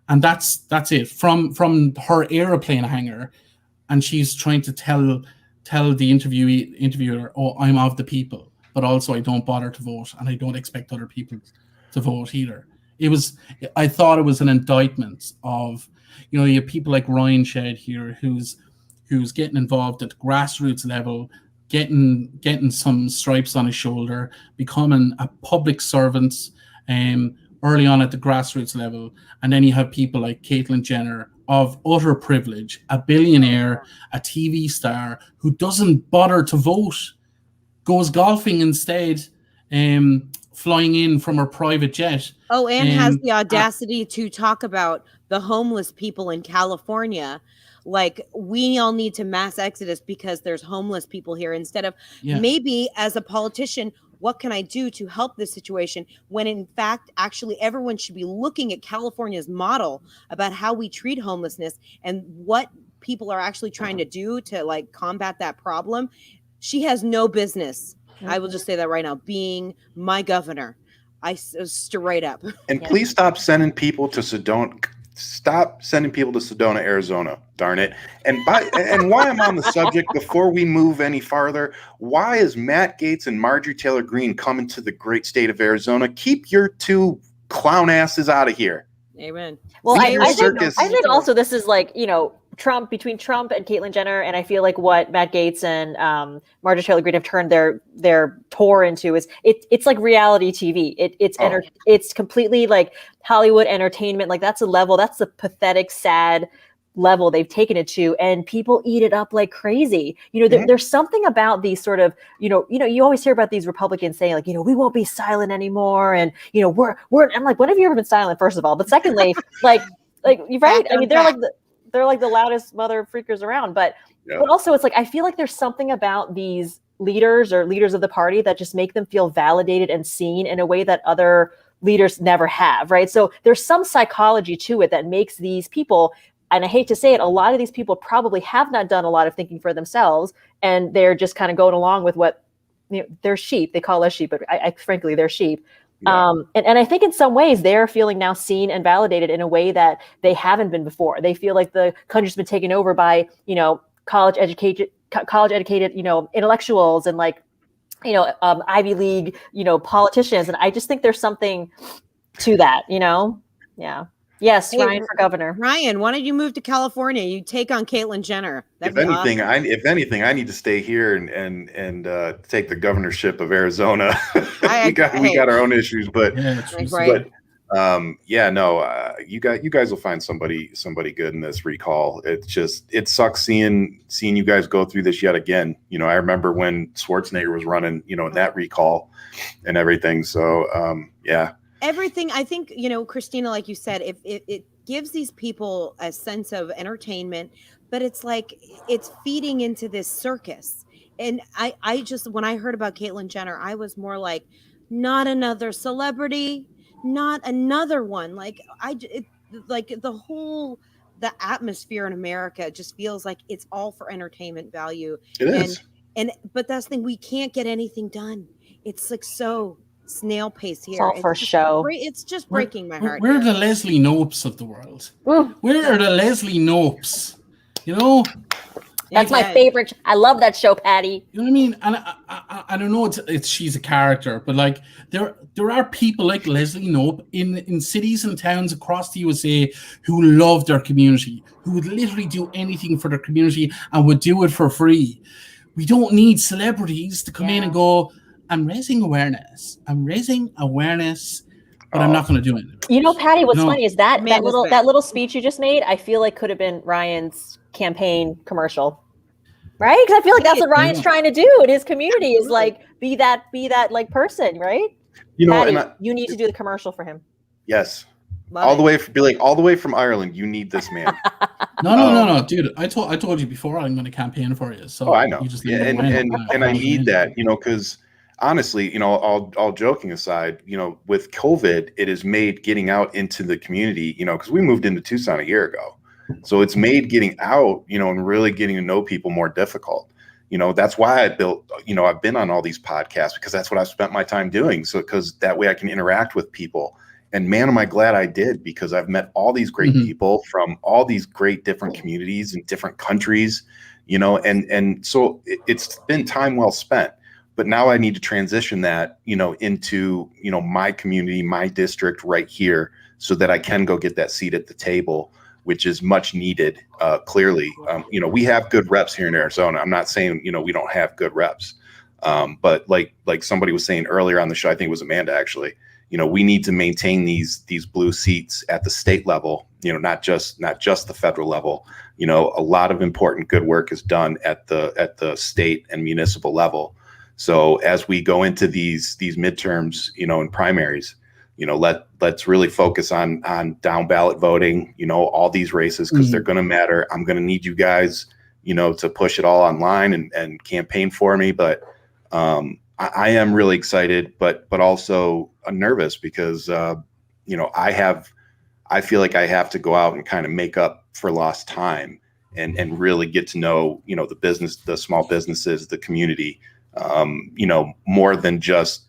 And that's it. From her airplane hanger, and she's trying to tell the interviewer, oh, I'm of the people, but also I don't bother to vote, and I don't expect other people to vote either. I thought it was an indictment of, you know, you have people like Ryan Shedd here who's getting involved at the grassroots level, getting some stripes on his shoulder, becoming a public servant early on at the grassroots level. And then you have people like Caitlyn Jenner of utter privilege, a billionaire, a TV star who doesn't bother to vote, goes golfing instead, flying in from her private jet. Oh, and has the audacity to talk about the homeless people in California. Like, we all need to mass exodus because there's homeless people here, instead of maybe as a politician, what can I do to help this situation? When in fact, actually everyone should be looking at California's model about how we treat homelessness and what people are actually trying to do to like combat that problem. She has no business. I will just say that right now, being my governor. I straight up. And please stop sending people to Sedona. Stop sending people to Sedona, Arizona. Darn it. And why I'm on the subject, before we move any farther, why is Matt Gaetz and Marjorie Taylor Greene coming to the great state of Arizona? Keep your two clown asses out of here. Amen. Well, I think also this is like, you know, between Trump and Caitlyn Jenner, and I feel like what Matt Gaetz and Marjorie Taylor Greene have turned their tour into is it's like reality TV. It's completely like Hollywood entertainment. Like that's a pathetic, sad level they've taken it to, and people eat it up like crazy. You know, there's something about these sort of, you know, you always hear about these Republicans saying like, you know, we won't be silent anymore, and you know, we're. I'm like, when have you ever been silent? First of all, but secondly, like you're right. I mean, they're like the loudest mother freakers around, but also it's like I feel like there's something about these leaders or leaders of the party that just make them feel validated and seen in a way that other leaders never have, right? So there's some psychology to it that makes these people, and I hate to say it, a lot of these people probably have not done a lot of thinking for themselves, and they're just kind of going along with what, they're sheep. They call us sheep, but I frankly, they're sheep. Yeah. And I think in some ways they're feeling now seen and validated in a way that they haven't been before. They feel like the country's been taken over by, college educated, intellectuals and Ivy League, politicians. And I just think there's something to that, Yeah. Yes, hey, Ryan for governor. Ryan, why don't you move to California? You take on Caitlyn Jenner. If anything, I need to stay here and take the governorship of Arizona. we got our own issues, but you guys will find somebody good in this recall. It sucks seeing you guys go through this yet again. I remember when Schwarzenegger was running, in that recall and everything. So everything, I think, Christina, like you said, if it gives these people a sense of entertainment, but it's like it's feeding into this circus. And I just, when I heard about Caitlyn Jenner, I was more like, not another celebrity, not another one. Like the atmosphere in America just feels like it's all for entertainment value. It is. But that's the thing, we can't get anything done. It's like so snail pace here. It's all for show. It's just breaking my heart. We're the Leslie Nopes of the world. We're the Leslie Nopes. That's my favorite. I love that show, Patty. You know what I mean? And I don't know. It's she's a character, but there are people like Leslie Knope in cities and towns across the USA who love their community, who would literally do anything for their community and would do it for free. We don't need celebrities to come in and go, I'm raising awareness, but I'm not going to do it. Patty, what's funny is that little speech you just made, I feel like could have been Ryan's campaign commercial, right? Because I feel like that's what Ryan's trying to do in his community is be that person, right? Patty, you need to do the commercial for him. Yes. All the way from Ireland, you need this man. No, dude. I told you before I'm going to campaign for you. So I know. You just and I need that, because honestly, all joking aside, with COVID, it has made getting out into the community, because we moved into Tucson a year ago. So it's made getting out, and really getting to know people more difficult. That's why I've been on all these podcasts, because that's what I've spent my time doing. So, because that way I can interact with people. And man, am I glad I did, because I've met all these great people from all these great different communities and different countries, and so it's been time well spent. But now I need to transition that, into, my community, my district right here, so that I can go get that seat at the table, which is much needed. Clearly, we have good reps here in Arizona. I'm not saying, we don't have good reps. But like somebody was saying earlier on the show, I think it was Amanda actually, we need to maintain these blue seats at the state level, not just the federal level. A lot of important good work is done at the state and municipal level. So as we go into these midterms, and primaries, let's really focus on down ballot voting, all these races, because they're going to matter. I'm going to need you guys, to push it all online and campaign for me. But I am really excited, but also nervous because, I feel like I have to go out and kind of make up for lost time and really get to know, the small businesses, the community, more than just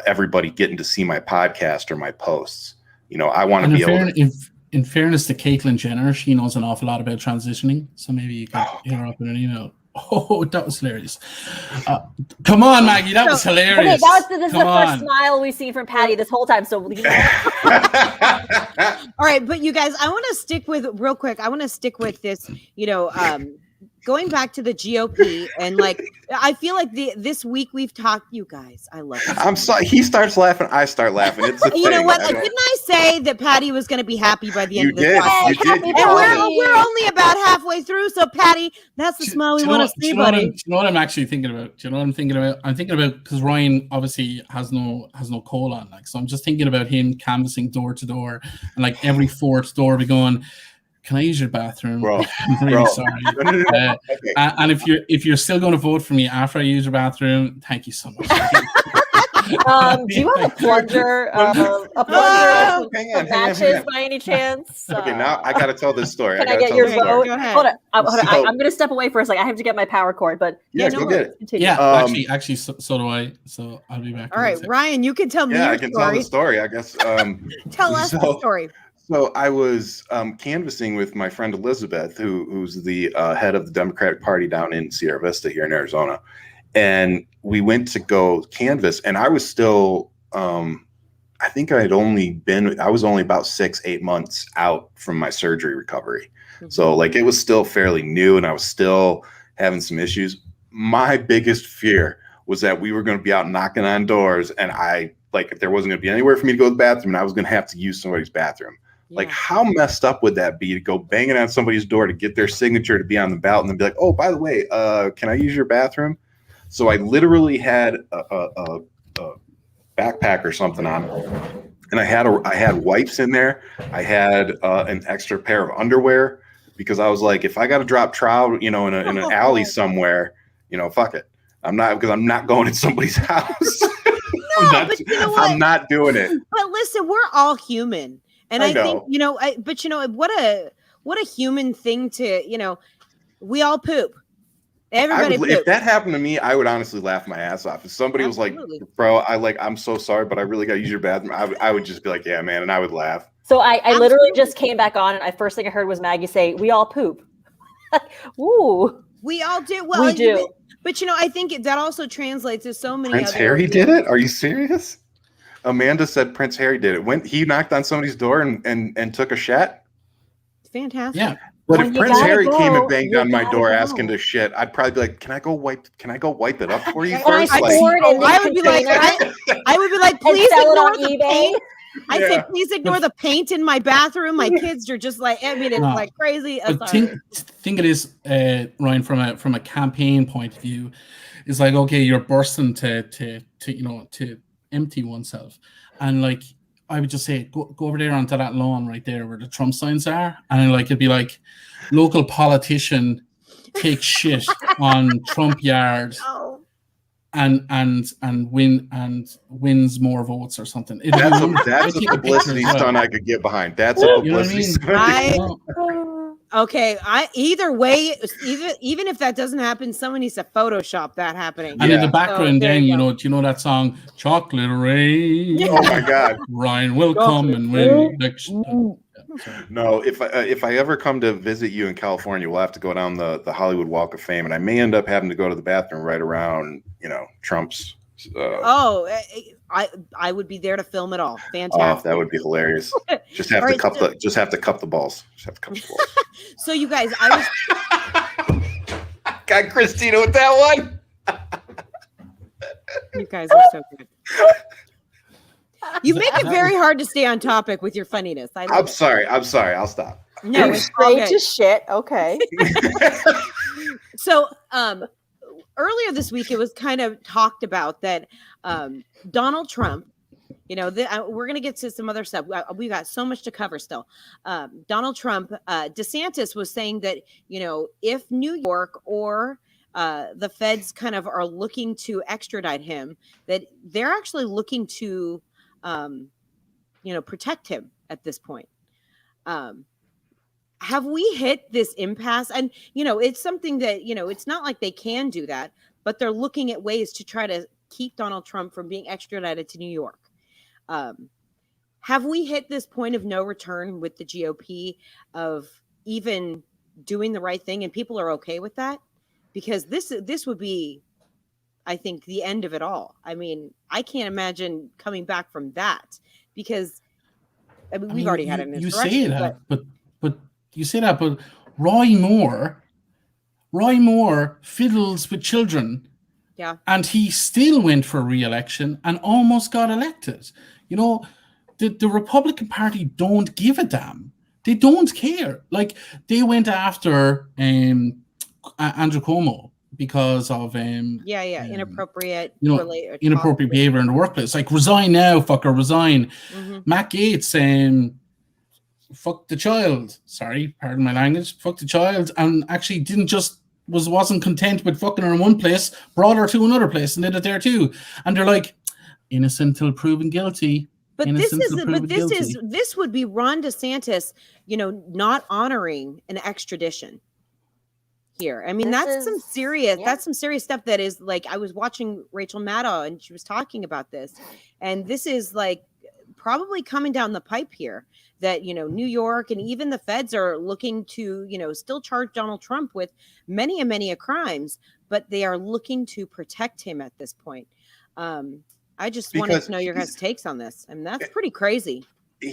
everybody getting to see my podcast or my posts. I want to be able to. In fairness to Caitlyn Jenner, she knows an awful lot about transitioning. So maybe you can hit her up in an email. Oh, that was hilarious. Come on, Maggie, that was hilarious. Okay, this is the first smile we've seen from Patty this whole time. So all right, but you guys, I want to stick with real quick. I want to stick with this, going back to the GOP, and I feel like this week we've talked. You guys, I love it. I'm sorry. He starts laughing. I start laughing. It's you know what? Didn't I say that Patty was going to be happy by the end of this? You did. And we're only about halfway through. So Patty, that's the smile we want to see, buddy. Do you know what I'm actually thinking about? Do you know what I'm thinking about? I'm thinking about, because Ryan obviously has no colon, so I'm just thinking about him canvassing door to door, and every fourth door be going, can I use your bathroom? Bro, I'm really sorry. Okay. And if you're still going to vote for me after I use your bathroom, thank you so much. Do you have a plunger? Oh, hang on. Matches by any chance? Okay, now I got to tell this story. Can I gotta get tell your this story. vote? Go ahead. Hold on. Hold on. So- I'm going to step away for a second. I have to get my power cord, but Yeah, no go worries. get it. continue. Yeah, actually, so do I. So I'll be back. All right, Ryan, you can tell me Yeah, your I can tell story. the story, I guess. Tell us the story. So I was canvassing with my friend Elizabeth, who's the head of the Democratic Party down in Sierra Vista here in Arizona. And we went to go canvass, and I was still, I think I was only about 6-8 months out from my surgery recovery. Mm-hmm. So like it was still fairly new, and I was still having some issues. My biggest fear was that we were going to be out knocking on doors, and if there wasn't going to be anywhere for me to go to the bathroom, and I was going to have to use somebody's bathroom. Yeah. Like, how messed up would that be to go banging on somebody's door to get their signature to be on the ballot and then be like, oh, by the way, can I use your bathroom? So I literally had a backpack or something on, and I had wipes in there. I had an extra pair of underwear because I was like, if I got to drop trout, in an alley somewhere, fuck it. I'm not going in somebody's house. But you know what? I'm not doing it. But listen, we're all human. And I I think, what a human thing to, we all poop. Everybody poops. If that happened to me, I would honestly laugh my ass off. If somebody Absolutely. was like, bro, I'm so sorry, but I really got to use your bathroom, I would just be like, yeah, man. And I would laugh. So I literally just came back on, and first thing I heard was Maggie say, "We all poop." Ooh. We all do. Well, we do. But I think that also translates to so many Prince other Harry did it? Are you serious? Amanda said Prince Harry did it. When he knocked on somebody's door and took a shat. Fantastic. Yeah. But When if you Prince gotta Harry came go, and banged you on my gotta door go. asking to shit, I'd probably be like, can I go wipe it up for you Can I first? store it in the I would be like, container I would be like, and please sell it ignore on the eBay? paint. I Yeah. say, please ignore the paint in my bathroom. My kids are just like, it's No. like crazy. But Sorry. think it is, Ryan, from a campaign point of view, it's like, okay, you're bursting to empty oneself, and like I would just say, go over there onto that lawn right there where the Trump signs are, and like it'd be like, local politician take shit on Trump yard. Oh. And wins more votes or something. That's a publicity stunt I could get behind. That's a publicity stunt. Okay. Either way, even if that doesn't happen, someone needs to Photoshop that happening. And in the background, there then you do you know that song "Chocolate Rain"? Oh my God! Ryan will come and win election. No, if I ever come to visit you in California, we'll have to go down the Hollywood Walk of Fame, and I may end up having to go to the bathroom right around Trump's. I would be there to film it all. Fantastic. Oh, that would be hilarious. Just have to cup the balls. Just have to cup the balls. So you guys, I was got Christina with that one. You guys are so good. You make it very hard to stay on topic with your funniness. I'm sorry. I'll stop. No, it's all straight good. to shit. Okay. So, earlier this week, it was kind of talked about that Donald Trump, we're going to get to some other stuff. We got so much to cover still. Donald Trump, DeSantis was saying that, if New York or the feds kind of are looking to extradite him, that they're actually looking to, protect him at this point. Have we hit this impasse? And, it's something that, it's not like they can do that, but they're looking at ways to try to keep Donald Trump from being extradited to New York. Have we hit this point of no return with the GOP of even doing the right thing, and people are okay with that? Because this would be, I think, the end of it all. I mean, I can't imagine coming back from that, because we've already had an insurrection. You say that, but you say that, but Roy Moore fiddles with children. Yeah. And he still went for re-election and almost got elected. The Republican Party don't give a damn. They don't care. Like, they went after Andrew Cuomo because of inappropriate inappropriate behavior in the workplace. Like, resign now, fucker, resign. Mm-hmm. Matt Gaetz fuck the child. Sorry, pardon my language. Fuck the child, and actually wasn't content with fucking her in one place, brought her to another place and did it there too. And they're like, innocent till proven guilty. But Innocent this would be Ron DeSantis, not honoring an extradition here. I mean, that's some serious stuff that is like, I was watching Rachel Maddow and she was talking about this, and this is like probably coming down the pipe here that, New York and even the feds are looking to, still charge Donald Trump with many crimes, but they are looking to protect him at this point. I just wanted to know your guys' takes on this. I mean, that's pretty crazy.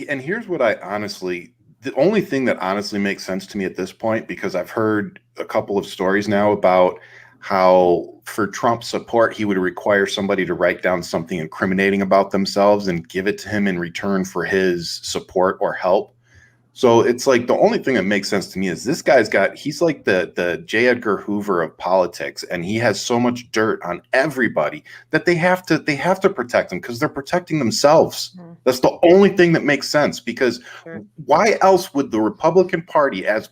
And here's what the only thing that honestly makes sense to me at this point, because I've heard a couple of stories now about how for Trump support, he would require somebody to write down something incriminating about themselves and give it to him in return for his support or help. So it's like the only thing that makes sense to me is this he's like the J. Edgar Hoover of politics, and he has so much dirt on everybody that they have to protect him because they're protecting themselves. Mm-hmm. That's the only thing that makes sense, because why else would the Republican Party as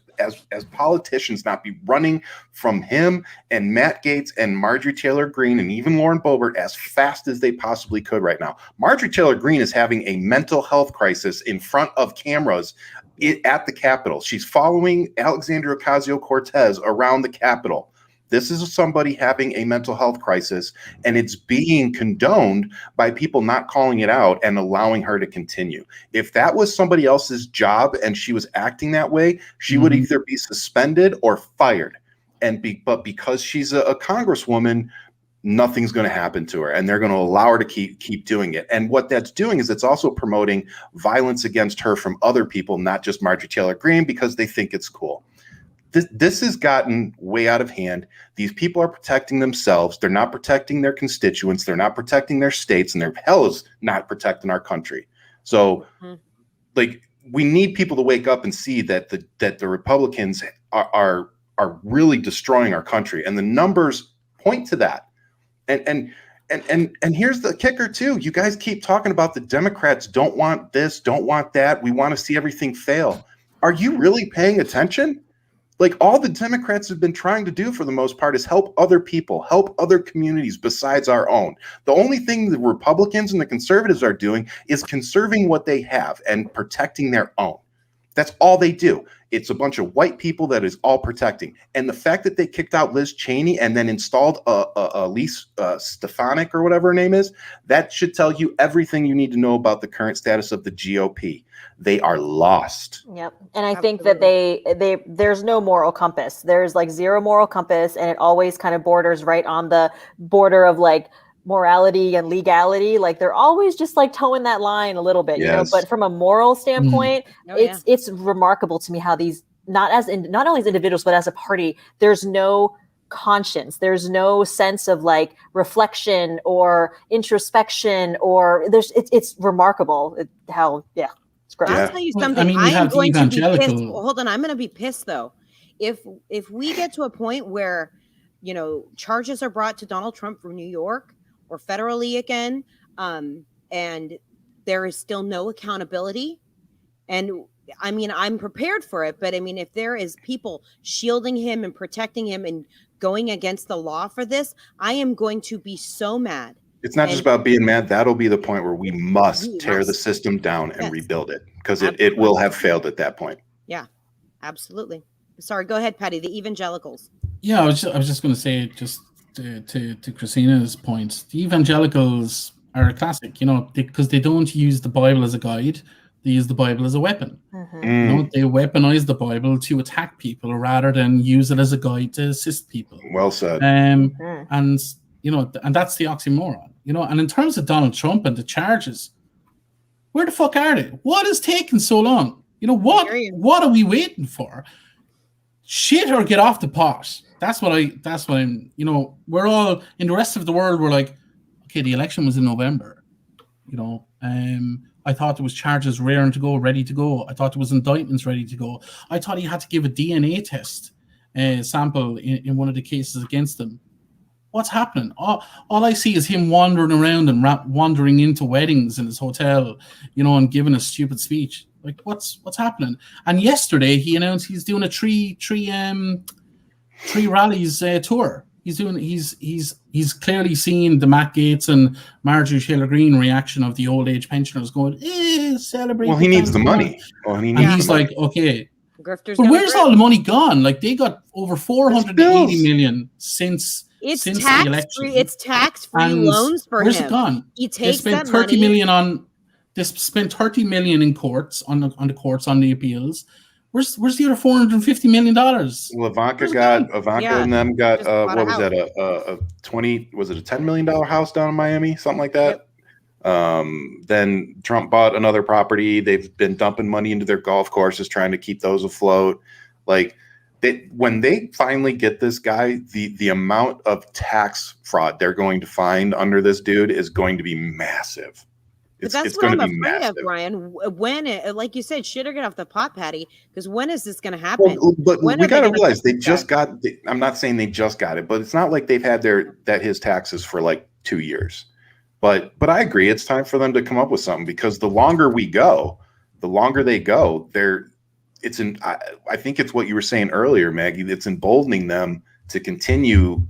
politicians not be running from him and Matt Gaetz and Marjorie Taylor Greene and even Lauren Boebert as fast as they possibly could right now? Marjorie Taylor Greene is having a mental health crisis in front of cameras at the Capitol. She's following Alexandria Ocasio-Cortez around the Capitol. This is somebody having a mental health crisis, and it's being condoned by people not calling it out and allowing her to continue. If that was somebody else's job and she was acting that way, she would either be suspended or fired. But because she's a congresswoman, nothing's going to happen to her, and they're going to allow her to keep doing it. And what that's doing is it's also promoting violence against her from other people, not just Marjorie Taylor Greene, because they think it's cool. This has gotten way out of hand. These people are protecting themselves. They're not protecting their constituents. They're not protecting their states, and their hell is not protecting our country. So, we need people to wake up and see that the Republicans are really destroying our country, and the numbers point to that. And here's the kicker too. You guys keep talking about the Democrats don't want this, don't want that. We want to see everything fail. Are you really paying attention? Like, all the Democrats have been trying to do for the most part is help other people, help other communities besides our own. The only thing the Republicans and the conservatives are doing is conserving what they have and protecting their own. That's all they do. It's a bunch of white people that is all protecting. And the fact that they kicked out Liz Cheney and then installed Elise Stefanik or whatever her name is, that should tell you everything you need to know about the current status of the GOP. They are lost. Yep. And I think that there's no moral compass. There's like zero moral compass, and it always kind of borders right on the border of like morality and legality. Like, they're always just like towing that line a little bit, but from a moral standpoint, it's remarkable to me how these, not only as individuals, but as a party, there's no conscience. There's no sense of like reflection or introspection, or it's remarkable how, it's great. I'll tell you something. I mean, I am going to be pissed. Hold on. I'm going to be pissed though. If we get to a point where, charges are brought to Donald Trump from New York or federally again, and there is still no accountability. And I mean, I'm prepared for it, but I mean, if there is people shielding him and protecting him and going against the law for this, I am going to be so mad. It's not just about being mad. That'll be the point where we must tear the system down and rebuild it, because it will have failed at that point. Yeah, absolutely. Sorry, go ahead, Patty. The evangelicals. Yeah, I was just going to say, just to Christina's point, the evangelicals are a classic, because they don't use the Bible as a guide. They use the Bible as a weapon. They weaponize the Bible to attack people rather than use it as a guide to assist people. Well said. And that's the oxymoron. And in terms of Donald Trump and the charges, where the fuck are they? What is taking so long? What are we waiting for? Shit, or get off the pot. That's what I'm, we're all in the rest of the world. We're like, okay, the election was in November, I thought there was charges raring to go, ready to go. I thought there was indictments ready to go. I thought he had to give a DNA test sample in one of the cases against him. what's happening? All I see is him wandering around and wandering into weddings in his hotel, and giving a stupid speech. Like, what's happening? And yesterday he announced he's doing a three rallies tour. He's clearly seen the Matt Gaetz and Marjorie Taylor Greene reaction of the old age pensioners going, celebrate. Well, he needs the money. Well, he's like, okay. Grifters. But where's all the money gone? Like, they got over 480 million since the election. It's tax-free loans for where's him. It gone? He takes they spent that 30 money. million on. They spent 30 million in courts on the courts on the appeals. Where's the other $450 million? Well, Ivanka and them got what was that? A $10 million house down in Miami, something like that. Yep. Then Trump bought another property. They've been dumping money into their golf courses, trying to keep those afloat. Like, when they finally get this guy, the amount of tax fraud they're going to find under this dude is going to be massive. But that's what I'm afraid of, Brian. When, like you said, shit or get off the pot, Patty, because when is this going to happen? Well, but we got to realize they just got, I'm not saying they just got it, but it's not like they've had his taxes for like 2 years. But I agree, it's time for them to come up with something, because the longer they go, I think it's what you were saying earlier, Maggie, it's emboldening them to continue,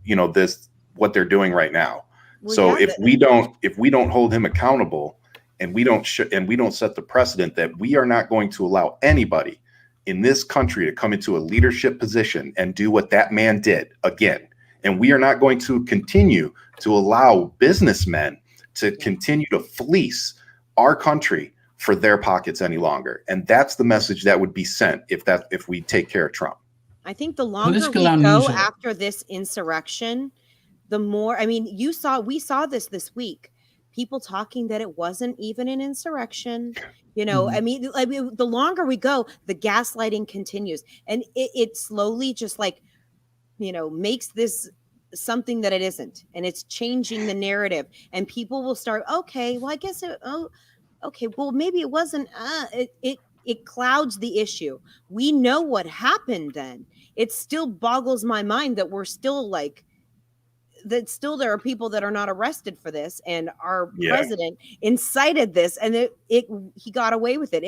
what they're doing right now. Well, so if we don't hold him accountable, and we don't set the precedent that we are not going to allow anybody in this country to come into a leadership position and do what that man did again. And we are not going to continue to allow businessmen to continue to fleece our country for their pockets any longer. And that's the message that would be sent if we take care of Trump. I think the longer we go after this insurrection, the more, we saw this week. People talking that it wasn't even an insurrection, the longer we go, the gaslighting continues, and it slowly just makes this something that it isn't, and it's changing the narrative, and people will start, okay, well, I guess well, maybe it wasn't. It clouds the issue. We know what happened then. It still boggles my mind that we're still that still there are people that are not arrested for this, and our president incited this, and he got away with it.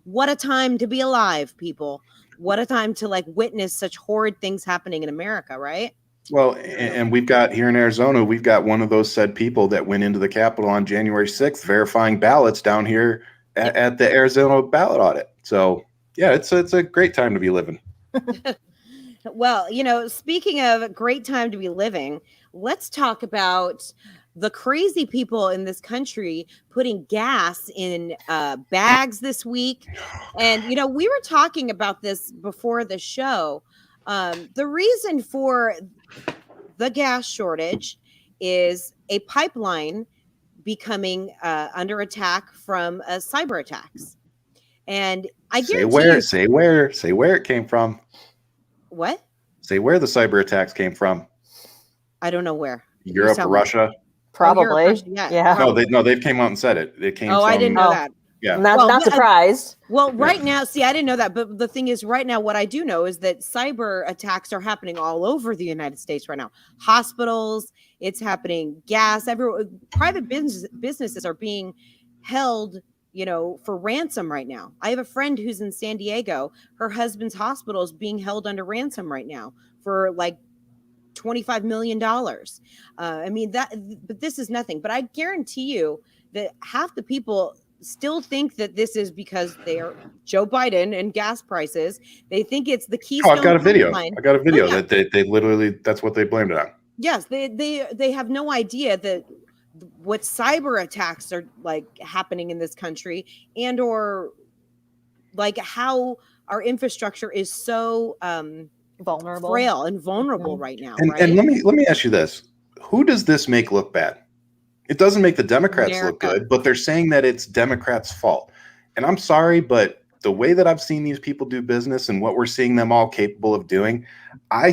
What a time to be alive, people. What a time to witness such horrid things happening in America, right? Well, and we've got here in Arizona, we've got one of those said people that went into the Capitol on January 6th verifying ballots down here at the Arizona ballot audit. So yeah, it's a great time to be living. Well, speaking of a great time to be living, let's talk about the crazy people in this country putting gas in bags this week. And, we were talking about this before the show. The reason for the gas shortage is a pipeline becoming under attack from cyber attacks. And I guarantee say where it came from. What? Say where the cyber attacks came from. I don't know where. Europe or Russia? Probably. Europe, yeah. No, they've came out and said it. It came from, I didn't know that. Yeah. Not surprised. Right now, I didn't know that. But the thing is, right now, what I do know is that cyber attacks are happening all over the United States right now. Hospitals, it's happening, gas, everywhere. Private businesses are being held, for ransom right now. I have a friend who's in San Diego. Her husband's hospital is being held under ransom right now for $25 million. But this is nothing. But I guarantee you that half the people still think that this is because they are Joe Biden and gas prices. They think it's the Keystone. I've got a video. Yeah. That they literally, that's what they blamed it on. Yes, they have no idea that what cyber attacks are happening in this country, and or how our infrastructure is so vulnerable, frail and vulnerable right now. And let me ask you this: who does this make look bad? It doesn't make the Democrats look good, but they're saying that it's Democrats' fault. And I'm sorry, but the way that I've seen these people do business and what we're seeing them all capable of doing, I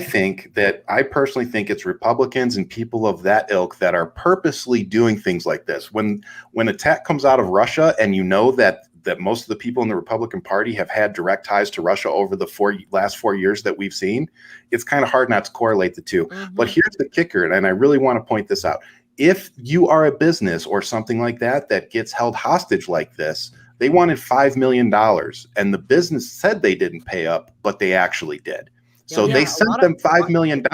personally think it's Republicans and people of that ilk that are purposely doing things like this. When attack comes out of Russia and that that most of the people in the Republican Party have had direct ties to Russia over the last 4 years that we've seen, it's kind of hard not to correlate the two. But here's the kicker, and I really want to point this out. If you are a business or something like that that gets held hostage like this, they wanted $5 million, and the business said they didn't pay up, but they actually did. So they sent them $5 million,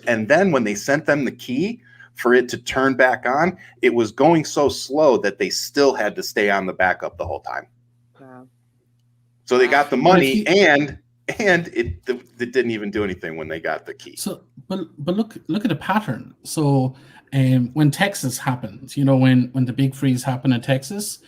and then when they sent them the key for it to turn back on, it was going so slow that they still had to stay on the backup the whole time. Wow. So they got the money, and it didn't even do anything when they got the key. So, but look at the pattern. So when Texas happened, when the big freeze happened in Texas,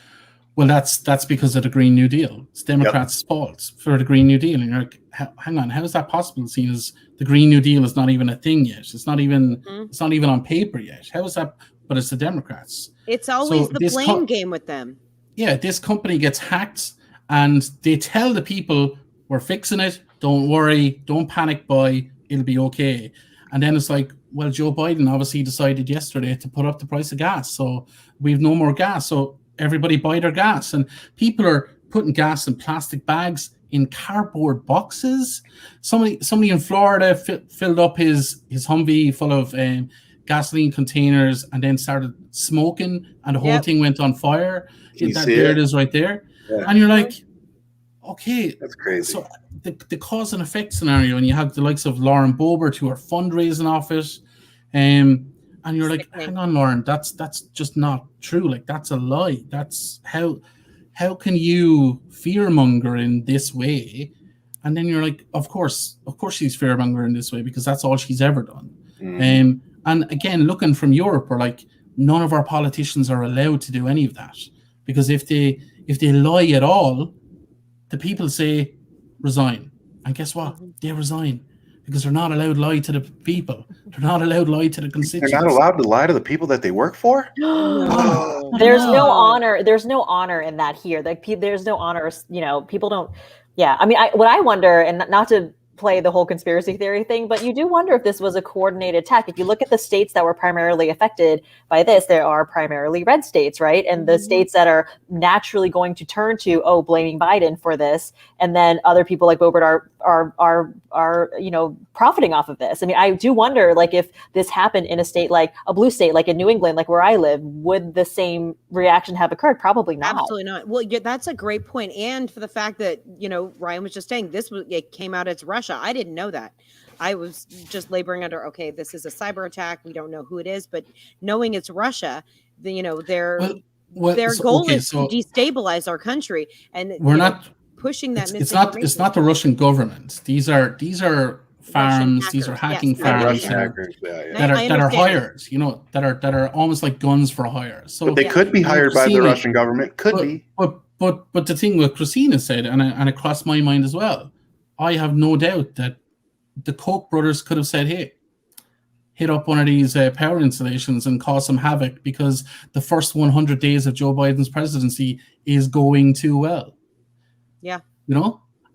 well, that's because of the Green New Deal. It's Democrats' fault for the Green New Deal. And you're like, hang on, how is that possible? Seeing as the Green New Deal is not even a thing yet. It's not even on paper yet. How is that? But it's the Democrats. It's always the blame game with them. Yeah, this company gets hacked, and they tell the people, we're fixing it. Don't worry. Don't panic, buy. It'll be okay. And then it's like, well, Joe Biden obviously decided yesterday to put up the price of gas. So we've no more gas. So everybody buy their gas. And people are putting gas in plastic bags, in cardboard boxes. Somebody in Florida filled up his Humvee full of gasoline containers and then started smoking, and the whole thing went on fire. There it is right there. Yeah. And you're like, okay, that's crazy. So the cause and effect scenario, and you have the likes of Lauren Boebert who are fundraising off it, and you're like, hang on, Lauren, that's just not true. Like, that's a lie. That's how can you fearmonger in this way? And then you're like, of course she's fearmonger in this way because that's all she's ever done. And again, looking from Europe, we're like, none of our politicians are allowed to do any of that, because if they lie at all, the people say resign, and guess what? They resign because they're not allowed to lie to the people. They're not allowed to lie to the constituents. They're not allowed to lie to the people that they work for. There's no honor. There's no honor in that here. Like, there's no honor. People don't. Yeah, I mean, what I wonder, and not to play the whole conspiracy theory thing, but you do wonder if this was a coordinated attack. If you look at the states that were primarily affected by this, there are primarily red states, right? And the states that are naturally going to turn to, blaming Biden for this, and then other people like Boebert are profiting off of this. I mean, I do wonder, like, if this happened in a state like a blue state, like in New England, like where I live, would the same reaction have occurred? Probably not. Absolutely not. Well, that's a great point. And for the fact that, Ryan was just saying it came out as Russia. I didn't know that. I was just laboring under, okay, this is a cyber attack. We don't know who it is, but knowing it's Russia, their goal is to destabilize our country, and we're not pushing that. It's not the Russian government. These are farms. These are hacking farms that are hired. That are almost like guns for hire. So but they could be hired by the Russian government. Could be. But the thing what Christina said, and it crossed my mind as well. I have no doubt that the Koch brothers could have said, hey, hit up one of these power installations and cause some havoc because the first 100 days of Joe Biden's presidency is going too well. Yeah.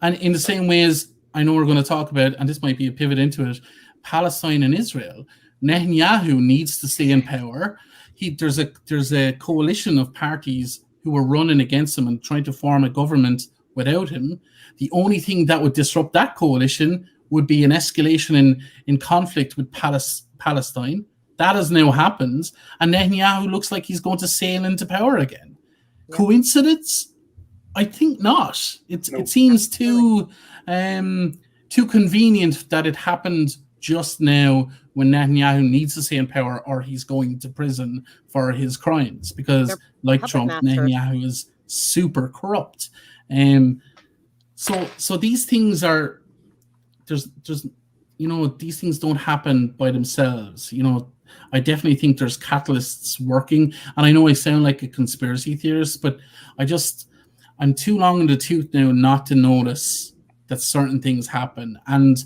And in the same way as I know we're going to talk about, and this might be a pivot into it, Palestine and Israel. Netanyahu needs to stay in power. There's a coalition of parties who are running against him and trying to form a government without him. The only thing that would disrupt that coalition would be an escalation in conflict with Palestine. That has now happened, and Netanyahu looks like he's going to sail into power again. Yeah. Coincidence? I think not. It seems too convenient that it happened just now when Netanyahu needs to stay in power, or he's going to prison for his crimes, because like Trump, Netanyahu is super corrupt. So these things are there's these things don't happen by themselves. I definitely think there's catalysts working, and I know I sound like a conspiracy theorist, but I'm too long in the tooth now not to notice that certain things happen. And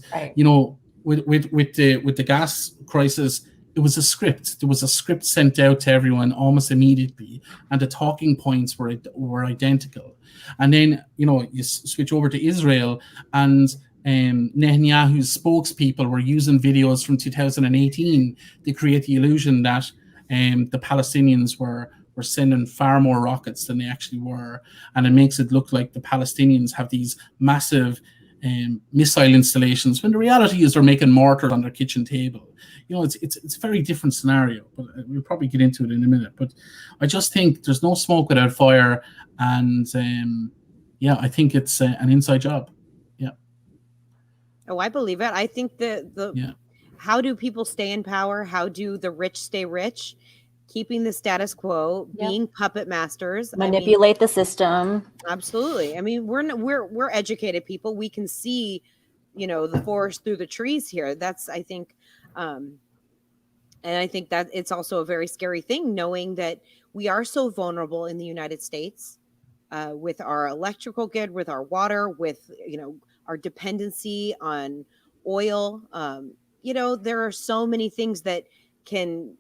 with the gas crisis, it was a script. There was a script sent out to everyone almost immediately, and the talking points were identical. And then you switch over to Israel, and Netanyahu's spokespeople were using videos from 2018 to create the illusion that the Palestinians were were sending far more rockets than they actually were, and it makes it look like the Palestinians have these massive missile installations, when the reality is they're making mortar on their kitchen table. It's a very different scenario, but we'll probably get into it in a minute. But I just think there's no smoke without fire, and I think it's an inside job. Yeah. Oh, I believe it. I think how do people stay in power? How do the rich stay rich? Keeping the status quo, being puppet masters, manipulate the system. Absolutely. I mean, we're educated people. We can see, the forest through the trees here. That's, I think, and I think that it's also a very scary thing, knowing that we are so vulnerable in the United States with our electrical grid, with our water, with, our dependency on oil. There are so many things that can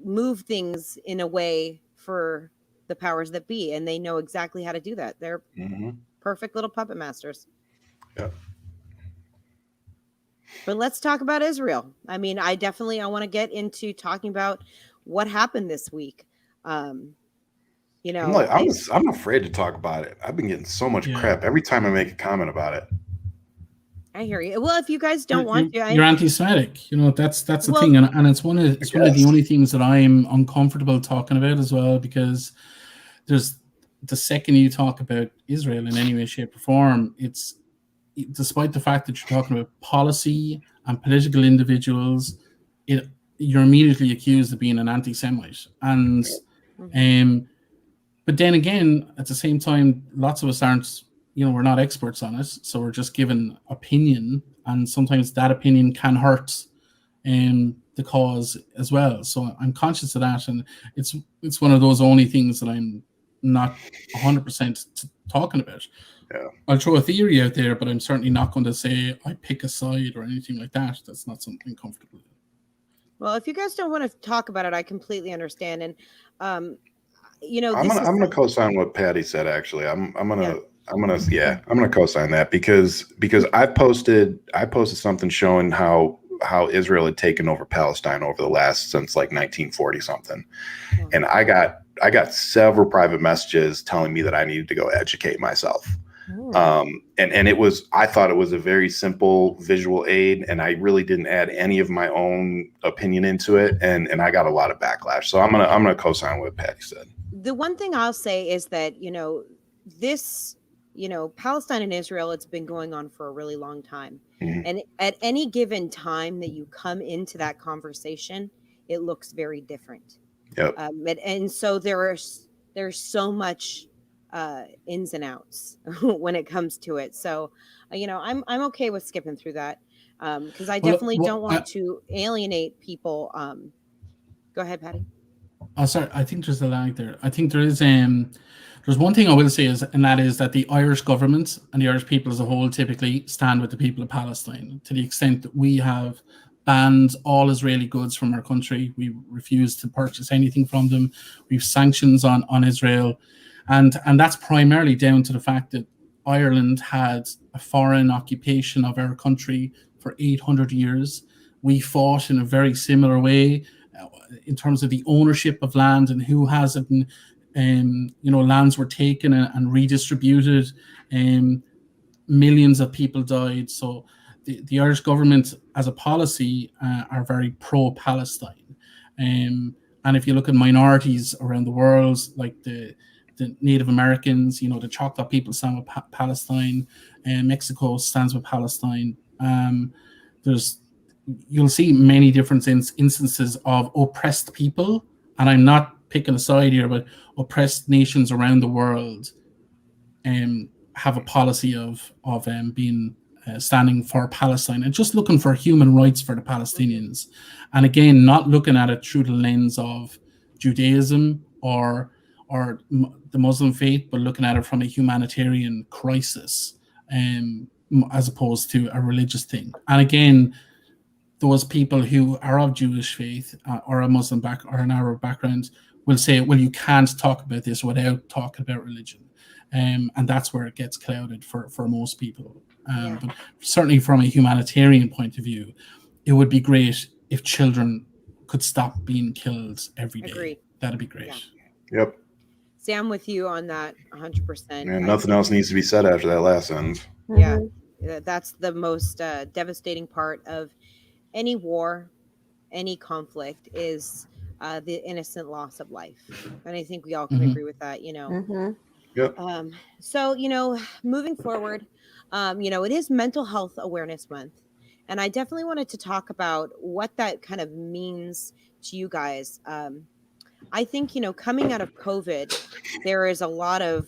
move things in a way for the powers that be, and they know exactly how to do that. They're perfect little puppet masters. Yeah. But let's talk about Israel. I mean, I want to get into talking about what happened this week. I'm afraid to talk about it. I've been getting so much crap every time I make a comment about it. I hear you. Well, if you guys don't want to, you're anti-Semitic. That's the thing, and it's one of the only things that I'm uncomfortable talking about as well, because there's the second you talk about Israel in any way, shape, or form, it's despite the fact that you're talking about policy and political individuals, you're immediately accused of being an anti-Semite, and but then again, at the same time, lots of us aren't. We're not experts on it, so we're just given opinion, and sometimes that opinion can hurt the cause as well. So I'm conscious of that, and it's one of those only things that I'm not 100% talking about. Yeah. I'll throw a theory out there, but I'm certainly not going to say I pick a side or anything like that. That's not something I'm comfortable with. Well, if you guys don't want to talk about it, I completely understand. And I'm gonna co-sign what Patty said. Actually, I'm gonna co-sign that because I posted something showing how Israel had taken over Palestine over the last since like 1940 something, and I got several private messages telling me that I needed to go educate myself. And I thought it was a very simple visual aid, and I really didn't add any of my own opinion into it, and I got a lot of backlash. So I'm gonna co-sign what Patty said. The one thing I'll say is that this. Palestine and Israel, it's been going on for a really long time. And at any given time that you come into that conversation, it looks very different. Yep. And so there's so much ins and outs when it comes to it. So, I'm okay with skipping through that because I definitely don't want to alienate people. Go ahead, Patty. Oh, sorry. I think there's a lag there. I think there's one thing I will say and that is that the Irish government and the Irish people as a whole typically stand with the people of Palestine to the extent that we have banned all Israeli goods from our country. We refuse to purchase anything from them. We have sanctions on Israel. And that's primarily down to the fact that Ireland had a foreign occupation of our country for 800 years. We fought in a very similar way in terms of the ownership of land and who has it. Lands were taken and redistributed. Millions of people died. So the Irish government, as a policy, are very pro-Palestine. And if you look at minorities around the world, like the Native Americans, the Choctaw people stand with Palestine, and Mexico stands with Palestine. You'll see many different instances of oppressed people, and I'm not picking a side here, but oppressed nations around the world have a policy of being standing for Palestine and just looking for human rights for the Palestinians. And again, not looking at it through the lens of Judaism or the Muslim faith, but looking at it from a humanitarian crisis as opposed to a religious thing. And again, those people who are of Jewish faith or a Muslim or an Arab background will say, well, you can't talk about this without talking about religion. And that's where it gets clouded for most people. But certainly from a humanitarian point of view, it would be great if children could stop being killed every day. Agreed. That'd be great. Yep. See, I'm with you on that 100%. And nothing else needs to be said after that last sentence. Yeah, that's the most devastating part of any war, any conflict is the innocent loss of life. And I think we all can agree with that, Yep. So, moving forward, it is Mental Health Awareness Month. And I definitely wanted to talk about what that kind of means to you guys. I think, coming out of COVID, there is a lot of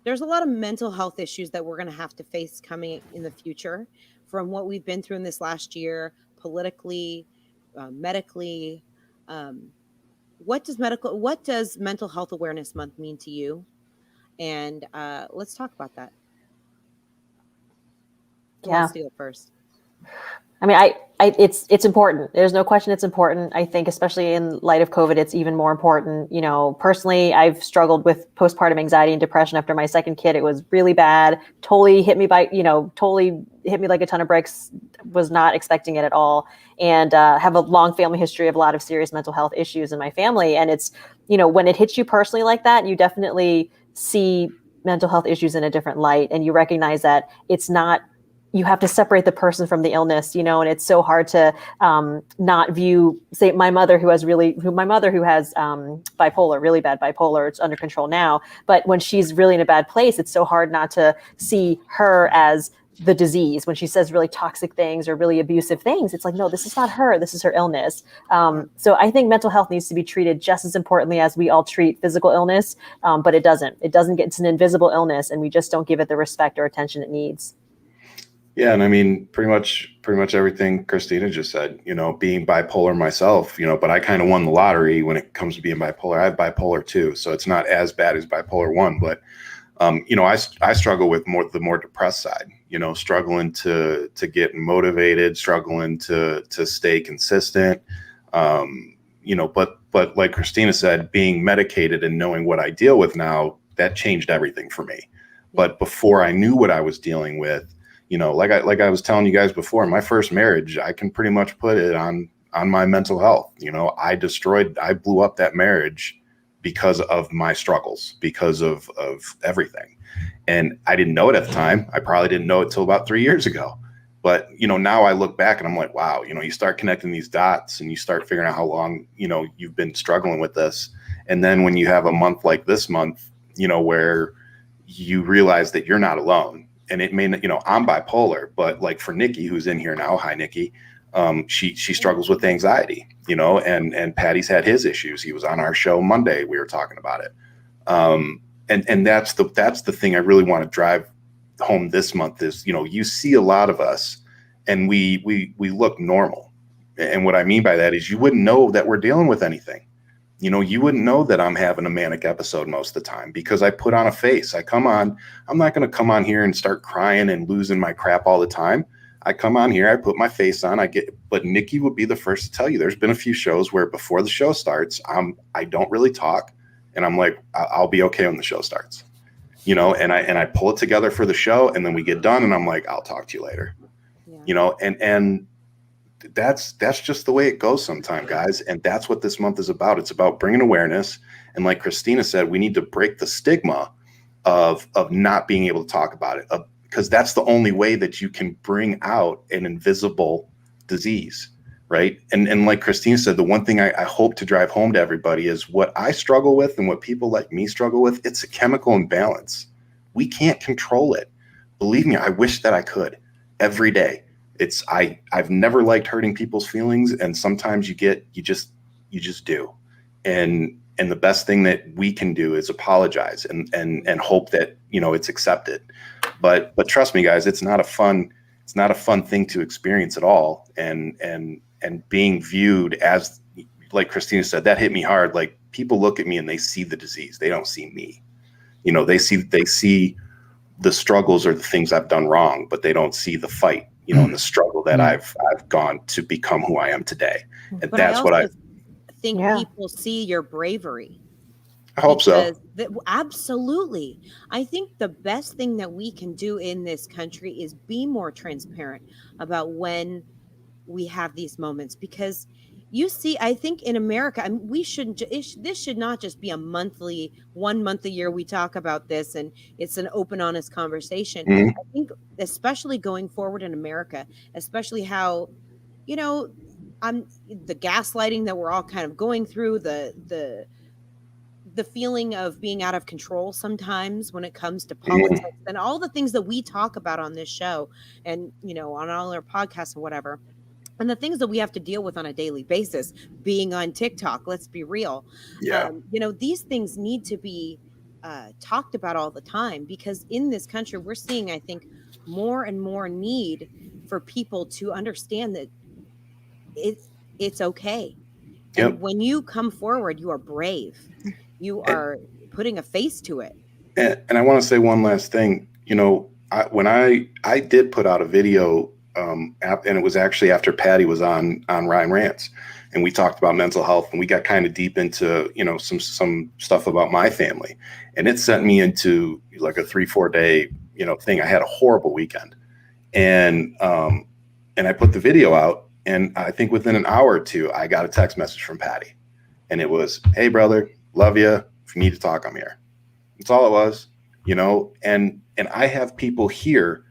there's a lot of mental health issues that we're going to have to face coming in the future from what we've been through in this last year, politically, medically. What does Mental Health Awareness Month mean to you? And let's talk about that. Who wants to go first? I mean, it's important. There's no question it's important. I think, especially in light of COVID, it's even more important. Personally, I've struggled with postpartum anxiety and depression after my second kid. It was really bad. Totally hit me like a ton of bricks. Was not expecting it at all. And have a long family history of a lot of serious mental health issues in my family. And it's, when it hits you personally like that, you definitely see mental health issues in a different light. And you recognize that it's not, you have to separate the person from the illness, and it's so hard to not view, say, my mother who has bipolar, really bad bipolar. It's under control now. But when she's really in a bad place, it's so hard not to see her as the disease. When she says really toxic things or really abusive things, it's like, no, this is not her. This is her illness. So I think mental health needs to be treated just as importantly as we all treat physical illness. But it doesn't get, it's an invisible illness, and we just don't give it the respect or attention it needs. Yeah, and I mean, pretty much everything Christina just said. Being bipolar myself, but I kind of won the lottery when it comes to being bipolar. I have bipolar too, so it's not as bad as bipolar 1. But I struggle with the more depressed side. Struggling to get motivated, struggling to stay consistent. But like Christina said, being medicated and knowing what I deal with now, that changed everything for me. But before I knew what I was dealing with, like I was telling you guys before, my first marriage, I can pretty much put it on my mental health. I blew up that marriage because of my struggles, because of everything. And I didn't know it at the time. I probably didn't know it till about 3 years ago. But, now I look back and I'm like, wow, you start connecting these dots and you start figuring out how long, you've been struggling with this. And then when you have a month like this month, where you realize that you're not alone. And it may, I'm bipolar, but like for Nikki, who's in here now, hi Nikki, she struggles with anxiety, and Patty's had his issues. He was on our show Monday. We were talking about it, and that's the thing I really want to drive home this month is, you see a lot of us, and we look normal, and what I mean by that is you wouldn't know that we're dealing with anything. You wouldn't know that I'm having a manic episode most of the time because I put on a face. I'm not going to come on here and start crying and losing my crap all the time. I come on here, I put my face on, but Nikki would be the first to tell you, there's been a few shows where before the show starts, I don't really talk, and I'm like, I'll be okay when the show starts, and I pull it together for the show, and then we get done, and I'm like, I'll talk to you later, and that's just the way it goes sometimes, guys. And that's what this month is about. It's about bringing awareness. And like Christina said, we need to break the stigma of not being able to talk about it, because that's the only way that you can bring out an invisible disease, right? And like Christina said, the one thing I hope to drive home to everybody is what I struggle with and what people like me struggle with. It's a chemical imbalance. We can't control it. Believe me, I wish that I could every day. I've never liked hurting people's feelings, and sometimes you just do. And the best thing that we can do is apologize and hope that, it's accepted. But trust me, guys, it's not a fun thing to experience at all. And being viewed as, like Christina said, that hit me hard. Like, people look at me and they see the disease. They don't see me. They see the struggles or the things I've done wrong, but they don't see the fight, and the struggle that I've gone to become who I am today. And but that's what I think people see your bravery. I hope so. Absolutely. I think the best thing that we can do in this country is be more transparent about when we have these moments, because you see, I think in America, I mean, we shouldn't. This should not just be a monthly, 1 month a year we talk about this, and it's an open, honest conversation. Mhm. I think, especially going forward in America, especially how, you know, the gaslighting that we're all kind of going through, the feeling of being out of control sometimes when it comes to politics and all the things that we talk about on this show and, you know, on all our podcasts and whatever. And the things that we have to deal with on a daily basis, being on TikTok, let's be real. Yeah. You know, these things need to be talked about all the time, because in this country, we're seeing, I think, more and more need for people to understand that it's okay. And Yep. when you come forward, you are brave. You are putting a face to it. And I want to say one last thing. You know, when I did put out a video, and it was actually after Patty was on Ryan Rants, and we talked about mental health, and we got kind of deep into, you know, some stuff about my family, and it sent me into like a 3-4 day, you know, thing. I had a horrible weekend, and I put the video out, and I think within an hour or two, I got a text message from Patty, and it was, "Hey brother, love you. If you need to talk, I'm here." That's all it was, you know. And I have people here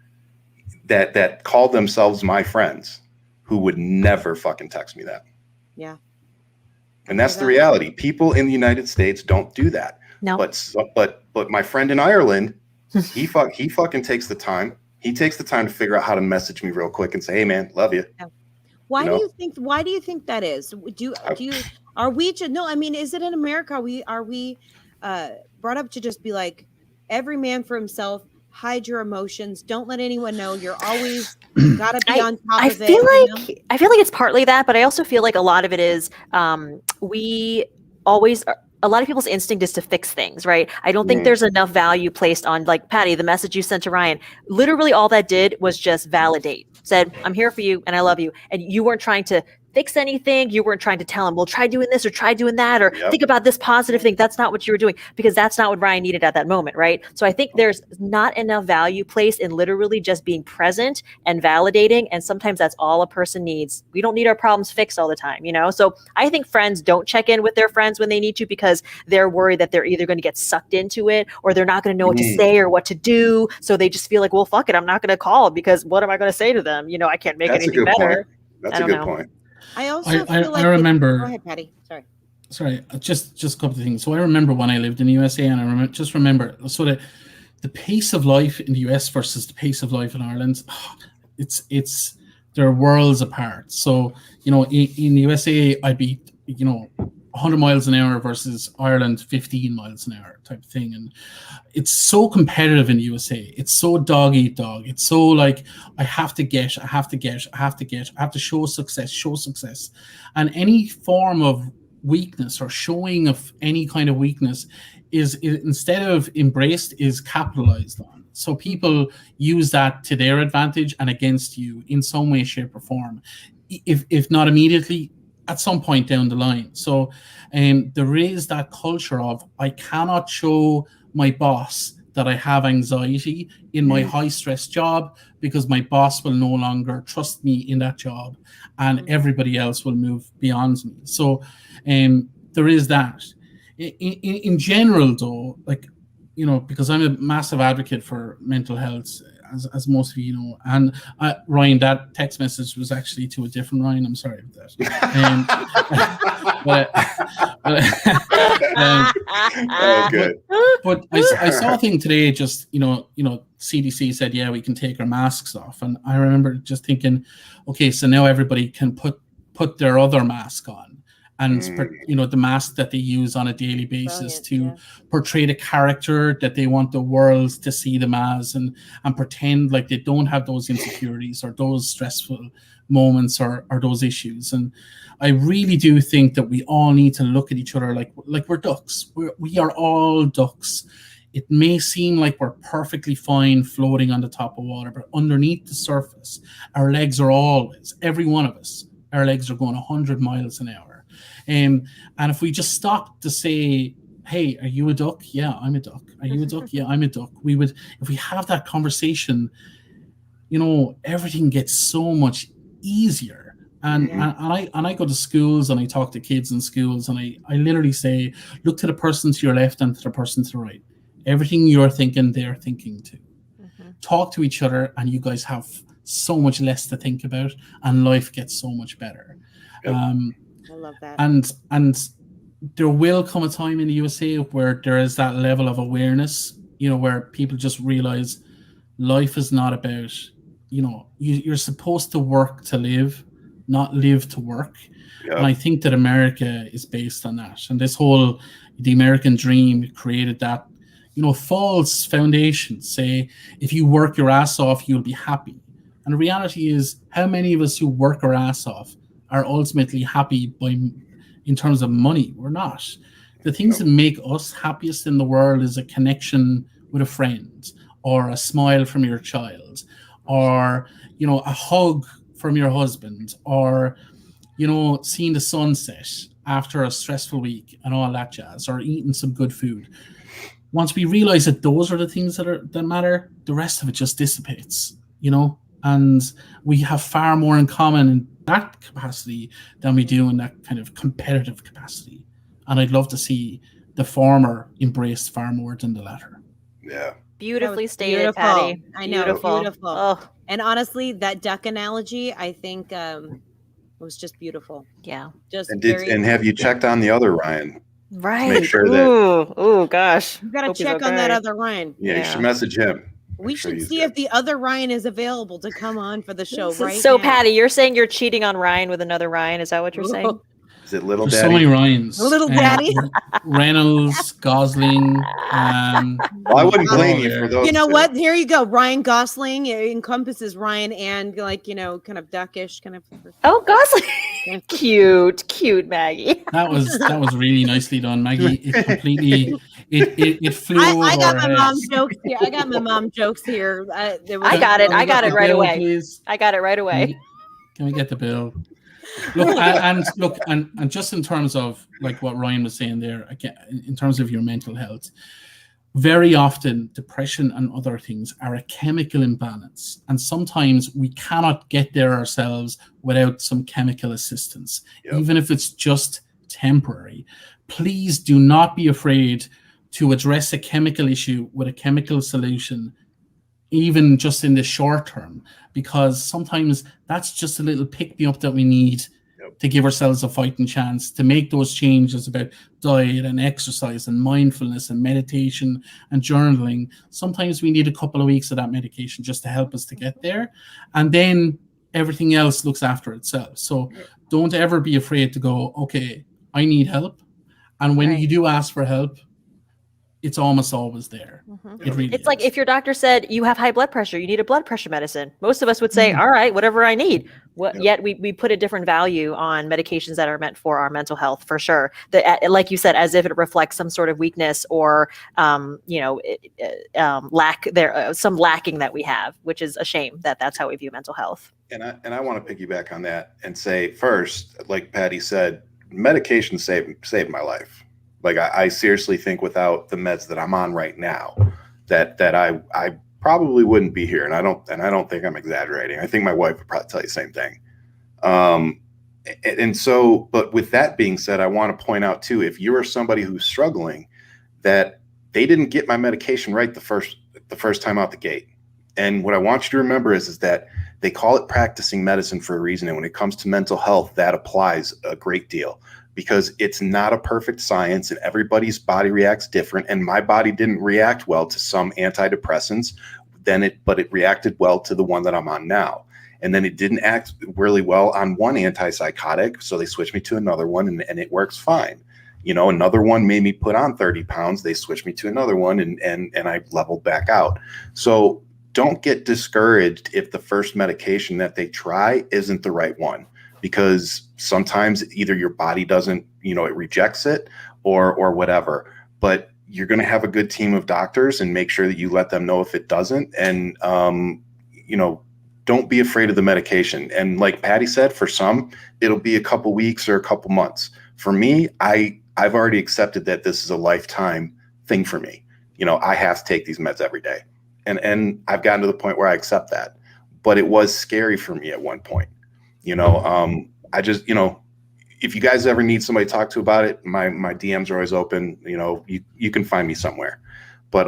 that call themselves my friends who would never fucking text me that. Yeah. And that's the reality. People in the United States don't do that. No. But my friend in Ireland, he fucking takes the time. He takes the time to figure out how to message me real quick and say, "Hey man, love you." Yeah. Why You know? do you think that is? Are we just, no, I mean, is it in America? Are we brought up to just be like, every man for himself, hide your emotions, don't let anyone know, you're always gotta be on top of it. I feel like it's partly that, but I also feel like a lot of it is a lot of people's instinct is to fix things, right? I don't think there's enough value placed on, like, Patty, the message you sent to Ryan. Literally all that did was just validate. Said, "I'm here for you and I love you." And you weren't trying to fix anything. You weren't trying to tell him, "Well, try doing this or try doing that, or think about this positive thing." That's not what you were doing, because that's not what Ryan needed at that moment, right? So I think there's not enough value placed in literally just being present and validating. And sometimes that's all a person needs. We don't need our problems fixed all the time, you know? So I think friends don't check in with their friends when they need to, because they're worried that they're either going to get sucked into it or they're not going to know what to say or what to do. So they just feel like, well, fuck it, I'm not going to call, because what am I going to say to them? You know, I can't make anything better. Point. That's a good point. I also feel like I remember. Go ahead, Patty. Sorry, just a couple of things. So I remember when I lived in the USA, and I remember so the pace of life in the US versus the pace of life in Ireland, it's they're worlds apart. So, you know, in the USA, I'd be, you know, 100 miles an hour versus Ireland 15 miles an hour type of thing. And it's so competitive in the USA. It's so dog eat dog. It's so like, I have to show success. And any form of weakness or showing of any kind of weakness is instead of embraced, is capitalized on. So people use that to their advantage and against you in some way, shape, or form. If not immediately, at some point down the line. So there is that culture of, I cannot show my boss that I have anxiety in my high stress job, because my boss will no longer trust me in that job and everybody else will move beyond me. So there is that. In general though, like, you know, because I'm a massive advocate for mental health, as most of you know, and Ryan, that text message was actually to a different Ryan. I'm sorry about that. Good. But I saw a thing today. Just you know, CDC said, yeah, we can take our masks off, and I remember just thinking, okay, so now everybody can put their other mask on. And you know, the mask that they use on a daily basis to portray the character that they want the world to see them as, and pretend like they don't have those insecurities or those stressful moments or those issues. And I really do think that we all need to look at each other like we're ducks. We are all ducks. It may seem like we're perfectly fine floating on the top of water, but underneath the surface, our legs are always, every one of us, our legs are going 100 miles an hour. And if we just stop to say, hey, are you a duck? Yeah, I'm a duck. Are you a duck? Yeah, I'm a duck. If we have that conversation, you know, everything gets so much easier. And, Yeah. and I go to schools and I talk to kids in schools, and I literally say, look to the person to your left and to the person to the right. Everything you're thinking, they're thinking too. Talk to each other, and you guys have so much less to think about, and life gets so much better. Yep. I love that. And there will come a time in the USA where there is that level of awareness, where people just realize life is not about, you're supposed to work to live, not live to work. Yep. And I think that America is based on that. And the American dream created that, false foundation. Say, if you work your ass off, you'll be happy. And the reality is, how many of us who work our ass off are ultimately happy in terms of money? We're not. The things that make us happiest in the world is a connection with a friend, or a smile from your child, or, a hug from your husband, or, seeing the sunset after a stressful week and all that jazz, or eating some good food. Once we realize that those are the things that matter, the rest of it just dissipates, and we have far more in common in that capacity than we do in that kind of competitive capacity. And I'd love to see the former embraced far more than the latter. Yeah. Beautifully stated, beautiful. Patty. I know, beautiful. Oh. And honestly, that duck analogy, I think, was just beautiful. Yeah. And have you checked on the other Ryan? Right. To make sure that. Gosh. You got to check on that other Ryan. Yeah, you should message him. We should see if the other Ryan is available to come on for the show right so now. Patty, you're saying you're cheating on Ryan with another Ryan? Is that what you're saying? Is it Little There's Daddy? so many Ryans. Little Daddy. Reynolds, Gosling. Well, I wouldn't blame you for those. You know what? Here you go. Ryan Gosling. It encompasses Ryan and kind of duckish kind of. Oh, Gosling. Cute, Maggie. That was really nicely done, Maggie. It completely it flew over. I got my our mom heads. jokes here. I got my mom jokes here. I got it. I got it right away. Please? I got it right away. Can we get the bill? Look, and just in terms of like what Ryan was saying there, again, in terms of your mental health, very often depression and other things are a chemical imbalance, and sometimes we cannot get there ourselves without some chemical assistance, even if it's just temporary. Please do not be afraid to address a chemical issue with a chemical solution, even just in the short term, because sometimes that's just a little pick-me-up that we need to give ourselves a fighting chance to make those changes about diet and exercise and mindfulness and meditation and journaling. Sometimes we need a couple of weeks of that medication just to help us to get there, and then everything else looks after itself. So don't ever be afraid to go, okay, I need help. And when you do ask for help, it's almost always there. It really it's like if your doctor said you have high blood pressure, you need a blood pressure medicine. Most of us would say, all right, whatever I need. Yet we put a different value on medications that are meant for our mental health, for sure. Like you said, as if it reflects some sort of weakness or, some lacking that we have, which is a shame that's how we view mental health. And I want to piggyback on that and say, first, like Patty said, medication saved my life. Like I seriously think without the meds that I'm on right now, that I probably wouldn't be here. And I don't think I'm exaggerating. I think my wife would probably tell you the same thing. And so, but with that being said, I want to point out too, if you are somebody who's struggling, that they didn't get my medication right the first time out the gate. And what I want you to remember is that they call it practicing medicine for a reason. And when it comes to mental health, that applies a great deal, because it's not a perfect science and everybody's body reacts different. And my body didn't react well to some antidepressants, but it reacted well to the one that I'm on now. And then it didn't act really well on one antipsychotic. So they switched me to another one and it works fine. Another one made me put on 30 pounds. They switched me to another one and I leveled back out. So don't get discouraged if the first medication that they try isn't the right one, because sometimes either your body doesn't, it rejects it or whatever, but you're going to have a good team of doctors and make sure that you let them know if it doesn't. And, don't be afraid of the medication. And like Patty said, for some, it'll be a couple weeks or a couple months. For me, I've already accepted that this is a lifetime thing for me. I have to take these meds every day. And I've gotten to the point where I accept that, but it was scary for me at one point. I just, if you guys ever need somebody to talk to about it, my DMs are always open. You can find me somewhere, but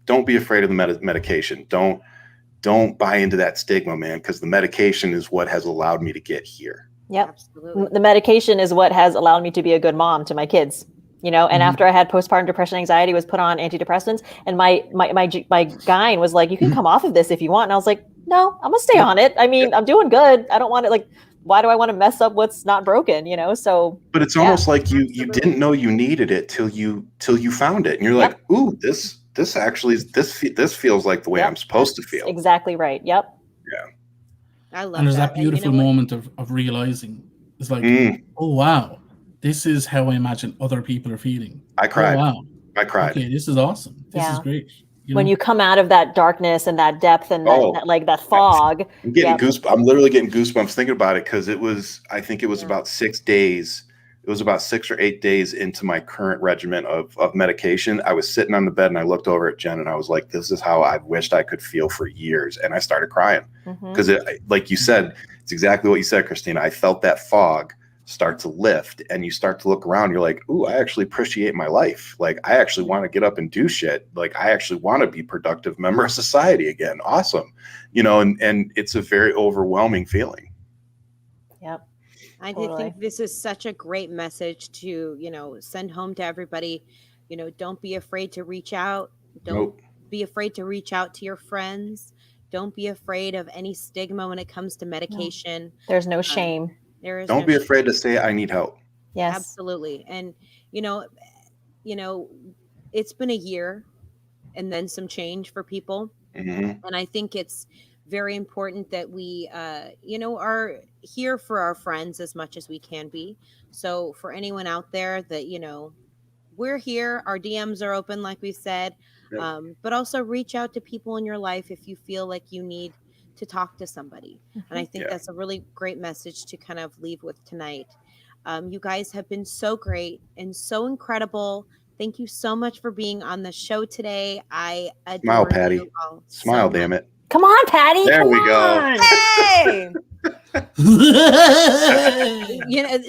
don't be afraid of the medication. Don't buy into that stigma, man, because the medication is what has allowed me to get here. Yep. Absolutely. The medication is what has allowed me to be a good mom to my kids, and after I had postpartum depression, anxiety, was put on antidepressants, and my gyne was like, you can come off of this if you want. And I was like, no, I'm gonna stay on it. I mean, I'm doing good. I don't want it. Like, why do I want to mess up what's not broken? So. But it's almost like you didn't know you needed it till you found it, and you're like, ooh, this actually this feels like the way I'm supposed to feel. Exactly right. Yep. Yeah. I love And there's that. that beautiful moment of realizing, it's like, oh wow, this is how I imagine other people are feeling. I cried. Oh, wow. I cried. Okay, this is awesome. This is great. When you come out of that darkness and that depth and that fog, I'm getting goosebumps. I'm literally getting goosebumps thinking about it, because I think it was about 6 days. It was about 6 or 8 days into my current regimen of medication. I was sitting on the bed and I looked over at Jen and I was like, this is how I wished I could feel for years. And I started crying because like you said, it's exactly what you said, Christina. I felt that fog start to lift, and you start to look around. You're like, ooh, I actually appreciate my life. Like, I actually want to get up and do shit. Like, I actually want to be a productive member of society again. Awesome. And it's a very overwhelming feeling. Yep. I think this is such a great message to, send home to everybody. Don't be afraid to reach out. Don't be afraid to reach out to your friends. Don't be afraid of any stigma when it comes to medication. No. There's no shame. Don't be afraid to say I need help. Yes, absolutely. And it's been a year and then some change for people. And I think it's very important that we are here for our friends as much as we can be. So for anyone out there that we're here, our DMs are open, like we said. But also reach out to people in your life if you feel like you need to talk to somebody. And I think that's a really great message to kind of leave with tonight. You guys have been so great and so incredible. Thank you so much for being on the show today. I adore Smile, Patty. you all. Smile, damn it. Come on, Patty. There we go. Hey!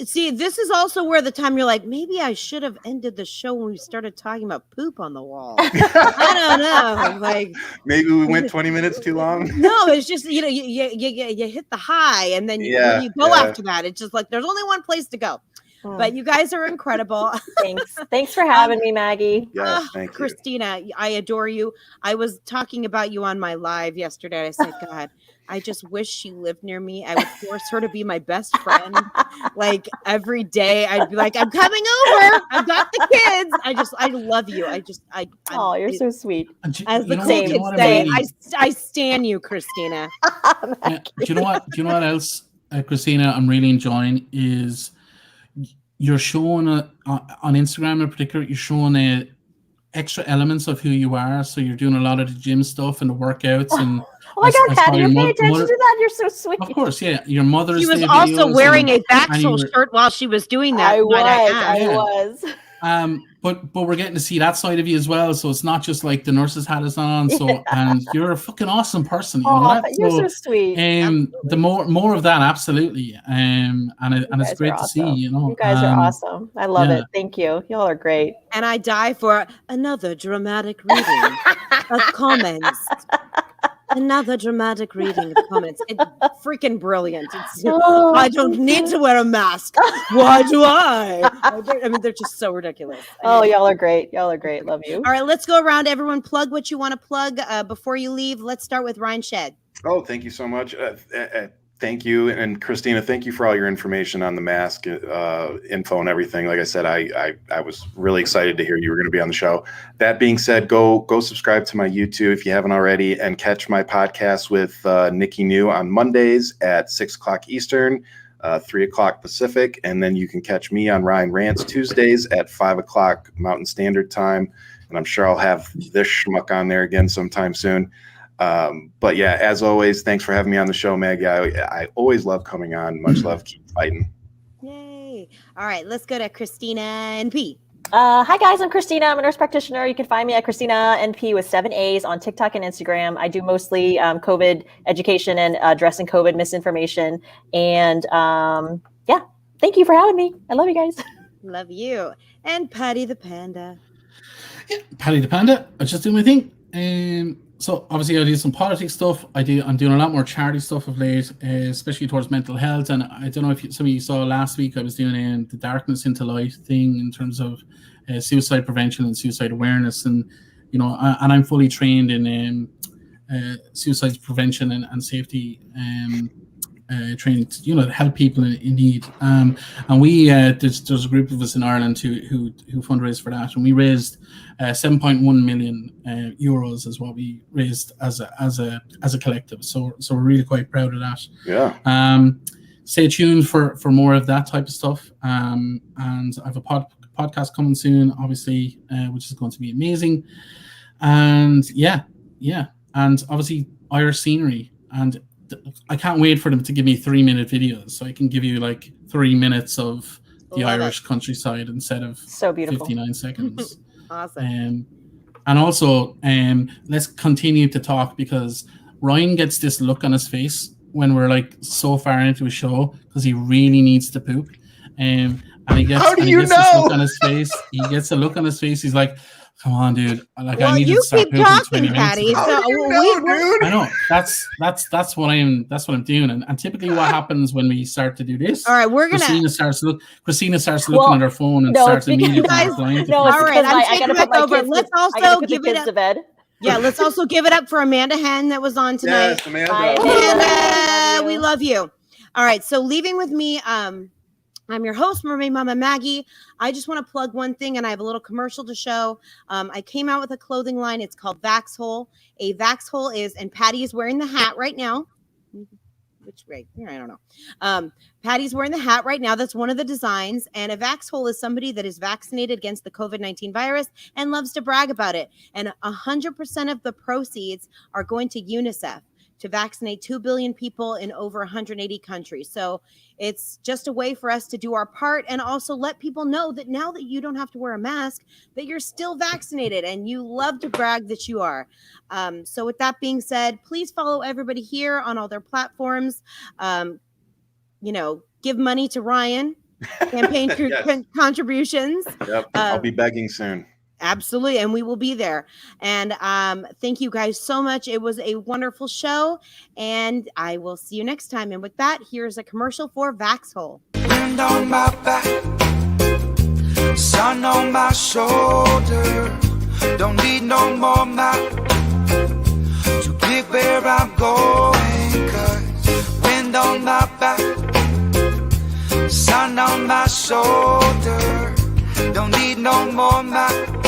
See, this is also where the time you're like, maybe I should have ended the show when we started talking about poop on the wall. I don't know. Like, maybe we went 20 minutes too long. No, it's just, you hit the high and then you go after that. It's just like, there's only one place to go. But you guys are incredible. Thanks for having me, Maggie. Yes, thank you. Christina, I adore you. I was talking about you on my live yesterday. I said, God, I just wish she lived near me. I would force her to be my best friend. Like every day I'd be like, I'm coming over. I've got the kids. I love you. Oh, you're so sweet. As the cool kids say, I stan you, Christina. Do you know what else, Christina, I'm really enjoying is you're showing on Instagram in particular, you're showing extra elements of who you are. So you're doing a lot of the gym stuff and the workouts and oh my God, Patty, you're paying attention to that. You're so sweet. Of course, yeah. Your mother's. She was also wearing a Baxel shirt while she was doing that. I was. But we're getting to see that side of you as well. So it's not just like the nurses had us on. So and you're a fucking awesome person. You know that? You're so sweet. The more of that, absolutely. And it's great to see. You guys are awesome. I love it. Thank you. Y'all are great. And I die for another dramatic reading of comments. Another dramatic reading of comments. It's freaking brilliant. I don't need to wear a mask. Why do I? I mean, they're just so ridiculous. Y'all are great. Y'all are great. Love you. All right, let's go around. Everyone plug what you want to plug before you leave. Let's start with Ryan Shedd. Oh, thank you so much. Thank you. And Christina, thank you for all your information on the mask info and everything. Like I said, I was really excited to hear you were going to be on the show. That being said, go subscribe to my YouTube if you haven't already, and catch my podcast with Nikki New on Mondays at 6:00 Eastern, 3:00 Pacific. And then you can catch me on Ryan Rants Tuesdays at 5:00 Mountain Standard Time. And I'm sure I'll have this schmuck on there again sometime soon. But yeah, as always, thanks for having me on the show, Maggie. I always love coming on. Much love. Keep fighting. Yay. All right, let's go to Christina NP. Hi guys, I'm Christina. I'm a nurse practitioner. You can find me at Christina NP with 7 A's on TikTok and Instagram. I do mostly COVID education and addressing COVID misinformation. And yeah, thank you for having me. I love you guys. Love you. And Patty the Panda. Yeah, Paddy the Panda. I just do my thing. So obviously I do some politics stuff. I'm doing a lot more charity stuff of late, especially towards mental health. And I don't know if some of you saw last week, I was doing the Darkness into Light thing in terms of suicide prevention and suicide awareness. And, and I'm fully trained in suicide prevention and safety training, to help people in need. And we there's a group of us in Ireland who fundraised for that, and we raised 7.1 million euros is what we raised as a collective. So we're really quite proud of that. Yeah. Stay tuned for more of that type of stuff. And I have a podcast coming soon, obviously, which is going to be amazing. And yeah, and obviously Irish scenery, and I can't wait for them to give me 3-minute videos so I can give you like 3 minutes of the Irish countryside instead of so beautiful 59 seconds. Awesome. And also, let's continue to talk, because Ryan gets this look on his face when we're like so far into a show because he really needs to poop. And he gets, How do you know? This look on his face. He gets a look on his face. He's like, come on, dude. Like, I need to start pooping. You keep talking, 20 Patty. minutes. So dude? I know. That's what I'm doing. And typically what happens when we start to do this, all right, we're gonna Christina starts looking at her phone and starts immediately replying to No, people. it's all right, because I gotta put my over. kids Let's I also gotta put give the it kids up. to bed. Yeah, let's also give it up for Amanda Hen that was on tonight. Yes, Amanda. Hi, Amanda, we love you. All right, so leaving with me, I'm your host, Mermaid Mama Maggie. I just want to plug one thing, and I have a little commercial to show. I came out with a clothing line. It's called Vaxhole. A Vaxhole is, and Patty is wearing the hat right now. Which way? I don't know. Patty's wearing the hat right now. That's one of the designs. And a Vaxhole is somebody that is vaccinated against the COVID-19 virus and loves to brag about it. And 100% of the proceeds are going to UNICEF to vaccinate 2 billion people in over 180 countries. So it's just a way for us to do our part and also let people know that now that you don't have to wear a mask, that you're still vaccinated and you love to brag that you are. So with that being said, please follow everybody here on all their platforms. Give money to Ryan, campaign Yes. contributions. Yep. I'll be begging soon. Absolutely. And we will be there. And thank you guys so much. It was a wonderful show. And I will see you next time. And with that, here's a commercial for Vaxhole. Wind on my back, sun on my shoulder. Don't need no more map to get where I'm going. 'Cause wind on my back, sun on my shoulder. Don't need no more map